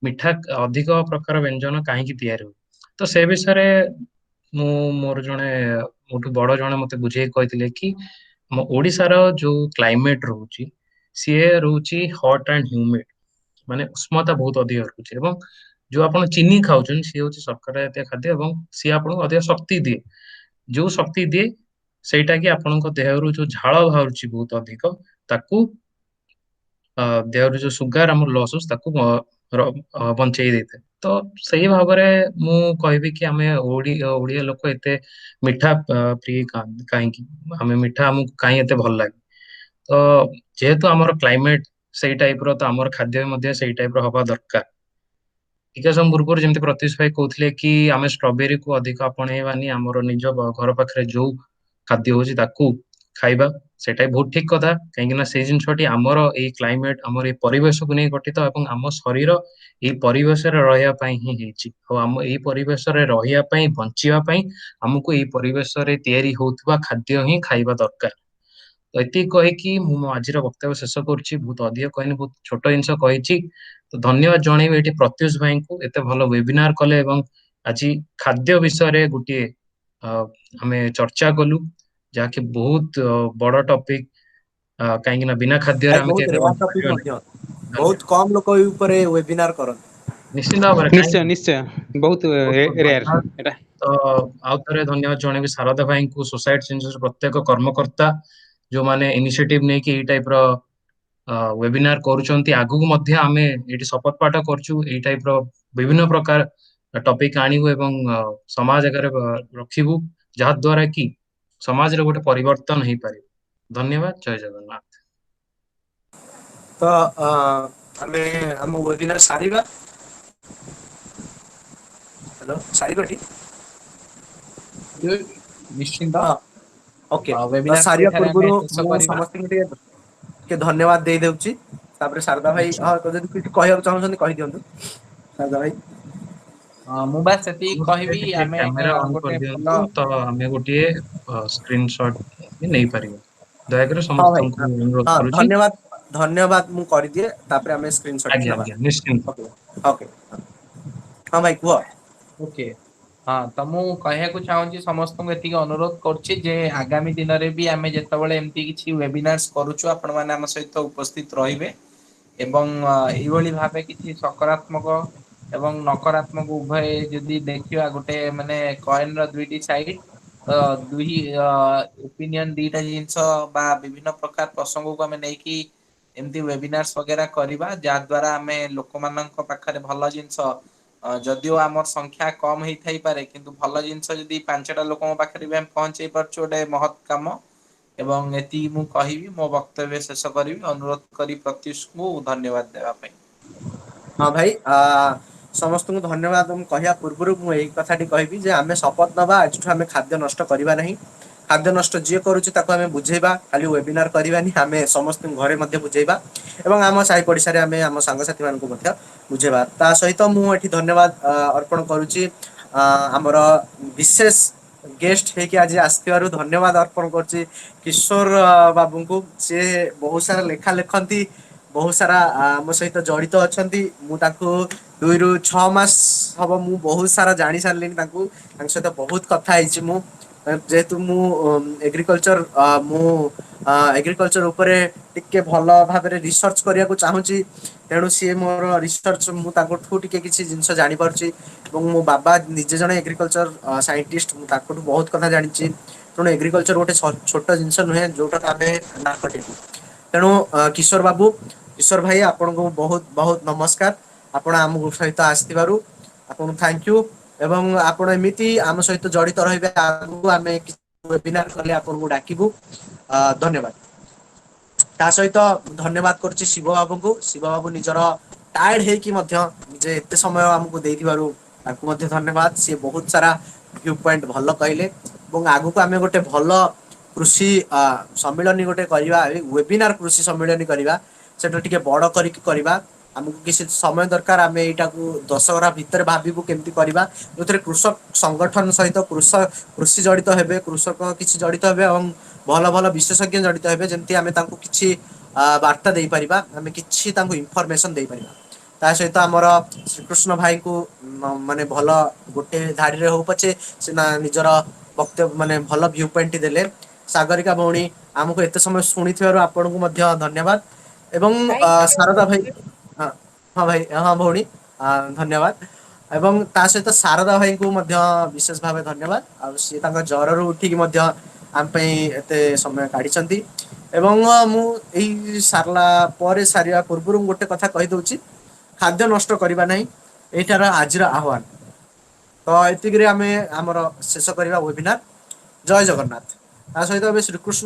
[SPEAKER 7] मिठा अधिक प्रकार व्यंजन काहे तैयारी हो तो से विषय मु मोर जने मोटू बड़ जने मते बुझे कहथिले कि हम ओडिसा रो जो क्लाइमेट रहउची सीए रहउची हॉट एंड ह्यूमिड माने उष्णता बहुत अधिक रहउची एवं जो आपण चीनी खाउछन सी होची शर्करा जातीय खाद्य एवं सी आपण अधिक शक्ति दिए जो शक्ति दिए सेटा कि आपणको देहरु जो झाळ बाहरुची बहुत अधिक ताकू देहरु जो सुगार हम लॉस ताकू बंचेई देते तो सही भाव मु कहबी कि आमे ओडिया लोक एते मिठा प्रिय काहेकि आमे मिठा हमको काहे एते भल लागे तो जेहेतु हमर क्लाइमेट सेही टाइप रो तो हमर खाद्य मध्ये सेही टाइप रो हवा दरकार ठीक है पूर्व जमी प्रत्युष भाई कहते कि आम स्ट्रॉबेरी को अधिक आपणेबानी आमर निज घर पाखे जो खाद्य होची ताकू खाइबा सेटा बहुत ठीक कथा कहीं से जिनसटी आमर ये क्लाइमेट आमर ये परिवेश को नहीं गठित और आम शरीर ये परिवेश ही परिवेश रही बचापी आमको ये परिवेश होता खाद्य ही खाइबा दरकार तो ये कहीकि आज वक्तव्य शेष कर बहुत अधिक कहनी बहुत छोट जिनस कही तो धन्यवाद जनइबी ये प्रत्युष भाई को एत भल वेबिनार कले आज खाद्य विषय गोटे आम चर्चा कलु जहाँकि बहुत बड़ टॉपिक कहीं बिना खाद्य
[SPEAKER 6] बहुत कम लोक ऊपर वेबिनार करन
[SPEAKER 7] निश्चित भाव
[SPEAKER 4] निश्चय निश्चय बहुत रेयर एटा
[SPEAKER 7] तो आउ थे धन्यवाद जनइबी शारदा भाई को सोसाइटी सेंसस प्रत्येक कर्मकर्ता जो माने इनिशिएटिव नहीं कि टाइप रो वेबिनार करूछंती आगु को मध्य आमे एटी शपथ पाठ करछु ए टाइप रो विभिन्न प्रकार टॉपिक आनिबो एवं समाज आगे रखिबु जहा द्वारा कि समाज रे गोटे परिवर्तन हो पारे धन्यवाद जय जगन्नाथ
[SPEAKER 6] तो आमे हम वेबिनार सारिबा हेलो सारिबा
[SPEAKER 3] ପ୍ରତ୍ୟୁଷ ନିଶ୍ଚିନ୍ତ
[SPEAKER 6] ହଁ ଓକେ ତ
[SPEAKER 3] ୱେବିନାର
[SPEAKER 6] ସାରିବା
[SPEAKER 3] ଏଠାରେ ଆମେ
[SPEAKER 6] ପୂର୍ବରୁ
[SPEAKER 3] ଶେଷ
[SPEAKER 6] ମୁଁ
[SPEAKER 3] କରିବା।
[SPEAKER 6] ସମସ୍ତଙ୍କୁ ଟିକେ ଧନ୍ୟବାଦ ଦେଇ ଦଉଛି ତାପରେ ଶାରଦା ଭାଇ
[SPEAKER 3] ନିଶ୍ଚିନ୍ତ।
[SPEAKER 6] ହଁ ଯଦି କିଛି କହିବାକୁ ଚାହୁଁଛନ୍ତି କହିଦିଅନ୍ତୁ ଶାରଦା ଭାଇ।
[SPEAKER 3] ମୁଁ ବାସ୍ ସେତିକି କହିବି
[SPEAKER 7] ଟିକେ
[SPEAKER 3] ଆମେ
[SPEAKER 7] କ୍ୟାମେରା ଅନ୍
[SPEAKER 3] ଗୋଟେ ଭଲ
[SPEAKER 7] କରିଦିଅନ୍ତୁ ତ ଆମେ ଗୋଟିଏ ସ୍କ୍ରିନଶଟ ବି ନେଇପାରିବୁ। ଦୟାକରି
[SPEAKER 6] ହଁ ଭାଇ
[SPEAKER 7] ସମସ୍ତଙ୍କୁ ଅନୁରୋଧ
[SPEAKER 6] ହଁ
[SPEAKER 7] କରୁଛି।
[SPEAKER 6] ଧନ୍ୟବାଦ ଧନ୍ୟବାଦ ମୁଁ କରିଦିଏ ତାପରେ ଆମେ ସ୍କ୍ରିନଶଟ
[SPEAKER 7] ଆଜ୍ଞା
[SPEAKER 6] ନେବା।
[SPEAKER 7] ଆଜ୍ଞା ନିଶ୍ଚିନ୍ତ।
[SPEAKER 6] ଓକେ ଓକେ ହଁ ଭାଇ କୁହ।
[SPEAKER 3] ଓକେ ହଁ ତ ମୁଁ କହିବାକୁ ଚାହୁଁଛି ସମସ୍ତଙ୍କୁ ଏତିକି ଅନୁରୋଧ କରୁଛି ଯେ ଆଗାମୀ ଦିନରେ ବି ଆମେ ଯେତେବେଳେ ଏମିତି କିଛି ୱେବିନାର୍ସ କରୁଛୁ ଆପଣ ମାନେ ଆମ ସହିତ ଉପସ୍ଥିତ ରହିବେ ଏବଂ ଏଇଭଳି ଭାବେ କିଛି ସକାରାତ୍ମକ ଏବଂ ନକାରାତ୍ମକ ଉଭୟ ଯଦି ଦେଖିବା ଗୋଟେ ମାନେ କଏନ ର ଦୁଇଟି ସାଇଡ ତ ଦୁଇ ଓପିନିଅନ ଦିଟା ଜିନିଷ ବା ବିଭିନ୍ନ ପ୍ରକାର ପ୍ରସଙ୍ଗକୁ ଆମେ ନେଇକି ଏମିତି ୱେବିନାର୍ସ ବଗେରା କରିବା ଯାହା ଦ୍ଵାରା ଆମେ ଲୋକମାନଙ୍କ ପାଖରେ ଭଲ ଜିନିଷ ଯଦିଓ ଆମର ସଂଖ୍ୟା କମ ହେଇଥାଇପାରେ କିନ୍ତୁ ଭଲ ଜିନିଷ ଯଦି ପାଞ୍ଚଟା ଲୋକଙ୍କ ପାଖରେ ବି ଆମେ ପହଞ୍ଚେଇ ପାରୁଛୁ ଗୋଟେ ମହତ କାମ। ଏବଂ ଏତିକି ମୁଁ କହିବି ମୋ ବକ୍ତବ୍ୟ ଶେଷ କରିବି ଅନୁରୋଧ କରି ପ୍ରତ୍ୟୁଷଙ୍କୁ ଧନ୍ୟବାଦ ଦେବା ପାଇଁ।
[SPEAKER 6] ହଁ ଭାଇ ସମସ୍ତଙ୍କୁ ଧନ୍ୟବାଦ ମୁଁ କହିବା ପୂର୍ବରୁ ମୁଁ ଏଇ କଥାଟି କହିବି ଯେ ଆମେ ଶପଥ ନବା ଆଜିଠୁ ଆମେ ଖାଦ୍ୟ ନଷ୍ଟ କରିବା ନାହିଁ। ଖାଦ୍ୟ ନଷ୍ଟ ଯିଏ କରୁଛି ତାକୁ ଆମେ ବୁଝେଇବା ଖାଲି ୱେବିନାର କରିବାନି ଆମେ ସମସ୍ତଙ୍କୁ ଘରେ ମଧ୍ୟ ବୁଝେଇବା। ଏବଂ ଆମ ସାହି ପଡିଶାରେ ଆମେ ଆମ ସାଙ୍ଗସାଥି ମାନଙ୍କୁ ମଧ୍ୟ ବୁଝେଇବା ତା ସହିତ ମୁଁ ଏଠି ଧନ୍ୟବାଦ ଅର୍ପଣ କରୁଛି ଆମର ବିଶେଷ ଗେଷ୍ଟ ହେଇକି ଆଜି ଆସିଥିବାରୁ ଧନ୍ୟବାଦ ଅର୍ପଣ କରୁଛି କିଶୋର ବାବୁଙ୍କୁ ସିଏ ବହୁତ ସାରା ଲେଖା ଲେଖନ୍ତି ବହୁତ ସାରା ଆମ ସହିତ ଜଡିତ ଅଛନ୍ତି ମୁଁ ତାଙ୍କୁ 2 ରୁ 6 ମାସ ହବ ମୁଁ ବହୁତ ସାରା ଜାଣି ସାରିଲିଣି ତାଙ୍କୁ ତାଙ୍କ ସହିତ ବହୁତ କଥା ହେଇଛି ମୁଁ ଯେହେତୁ ମୁଁ ଏଗ୍ରିକଲଚର ମୁଁ ଏଗ୍ରିକଲଚର ଉପରେ ଟିକେ ଭଲ ଭାବରେ ରିସର୍ଚ୍ଚ କରିବାକୁ ଚାହୁଁଛି ତେଣୁ ସିଏ ମୋର ରିସର୍ଚ୍ଚ ମୁଁ ତାଙ୍କଠୁ ଟିକେ କିଛି ଜିନିଷ ଜାଣିପାରୁଛି ଏବଂ ମୋ ବାବା ନିଜେ ଜଣେ ଏଗ୍ରିକଲଚର ସାଇଣ୍ଟିଷ୍ଟ ମୁଁ ତାଙ୍କଠୁ ବହୁତ କଥା ଜାଣିଛି ତେଣୁ ଏଗ୍ରିକଲଚର ଗୋଟେ ଛୋଟ ଜିନିଷ ନୁହେଁ ଯୋଉଟାକୁ ଆମେ ନା କରିବୁ ତେଣୁ କିଶୋର ବାବୁ କିଶୋର ଭାଇ ଆପଣଙ୍କୁ ବହୁତ ବହୁତ ନମସ୍କାର ଆପଣ ଆମ ସହିତ ଆସିଥିବାରୁ ଆପଣଙ୍କୁ ଥ୍ୟାଙ୍କ ୟୁ ଏବଂ ଆପଣ ଏମିତି ଆମ ସହିତ ଜଡିତ ରହିବେ ଆଗକୁ ଆମେ ୱେବିନାର କଲେ ଆପଣଙ୍କୁ ଡାକିବୁ ଧନ୍ୟବାଦ। ତା ସହିତ ଧନ୍ୟବାଦ କରୁଛି ଶିବ ବାବୁଙ୍କୁ ଶିବ ବାବୁ ନିଜର ଟାୟାର୍ଡ ହେଇକି ମଧ୍ୟ ଯେ ଏତେ ସମୟ ଆମକୁ ଦେଇଥିବାରୁ ତାଙ୍କୁ ମଧ୍ୟ ଧନ୍ୟବାଦ ସିଏ ବହୁତ ସାରା ଭ୍ୟୁ ପଏଣ୍ଟ ଭଲ କହିଲେ ଏବଂ ଆଗକୁ ଆମେ ଗୋଟେ ଭଲ କୃଷି ସମ୍ମିଳନୀ ଗୋଟେ କରିବା ୱେବିନାର କୃଷି ସମ୍ମିଳନୀ କରିବା ସେଟା ଟିକେ ବଡ କରିକି କରିବା ଆମକୁ କିଛି ସମୟ ଦରକାର ଆମେ ଏଇଟାକୁ ଦଶହରା ଭିତରେ ଭାବିବୁ କେମିତି କରିବା ଯୋଉଥିରେ କୃଷକ ସଂଗଠନ ସହିତ କୃଷି ଜଡିତ ହେବେ କୃଷକ କିଛି ଜଡିତ ହେବେ ଏବଂ ଭଲ ଭଲ ବିଶେଷଜ୍ଞ ଜଡିତ ହେବେ ଯେମିତି ଆମେ ତାଙ୍କୁ କିଛି ବାର୍ତ୍ତା ଦେଇପାରିବା ଆମେ କିଛି ତାଙ୍କୁ ଇନଫରମେସନ ଦେଇପାରିବା ତା ସହିତ ଆମର ଶ୍ରୀକୃଷ୍ଣ ଭାଇଙ୍କୁ ମାନେ ଭଲ ଗୋଟେ ଧାଡିରେ ହଉ ପଛେ ସେ ନିଜର ବକ୍ତବ୍ୟ ମାନେ ଭଲ ଭ୍ୟୁ ପଏଣ୍ଟ ଦେଲେ ସାଗରିକା ଭଉଣୀ ଆମକୁ ଏତେ ସମୟ ଶୁଣିଥିବାରୁ ଆପଣଙ୍କୁ ମଧ୍ୟ ଧନ୍ୟବାଦ ଏବଂ ଶାରଦା ଭାଇ ହଁ ହଁ ଭାଇ ହଁ ଭଉଣୀ ଧନ୍ୟବାଦ ଏବଂ ତା ସହିତ ଶାରଦା ଭାଇଙ୍କୁ ମଧ୍ୟ ବିଶେଷ ଭାବେ ଧନ୍ୟବାଦ ଆଉ ସିଏ ତାଙ୍କ ଜ୍ୱରରୁ ଉଠିକି ମଧ୍ୟ ଆମ ପାଇଁ ଏତେ ସମୟ କାଢିଛନ୍ତି ଏବଂ ମୁଁ ଏଇ ସାରିଲା ପରେ ସାରିବା ପୂର୍ବରୁ ମୁଁ ଗୋଟେ କଥା କହିଦଉଛି ଖାଦ୍ୟ ନଷ୍ଟ କରିବା ନାହିଁ ଏଇଟାର ଆଜିର ଆହ୍ୱାନ ତ ଏତିକିରେ ଆମେ ଆମର ଶେଷ କରିବା ୱେବିନାର ଜୟ ଜଗନ୍ନାଥ ତା ସହିତ ଏବେ ଶ୍ରୀକୃଷ୍ଣ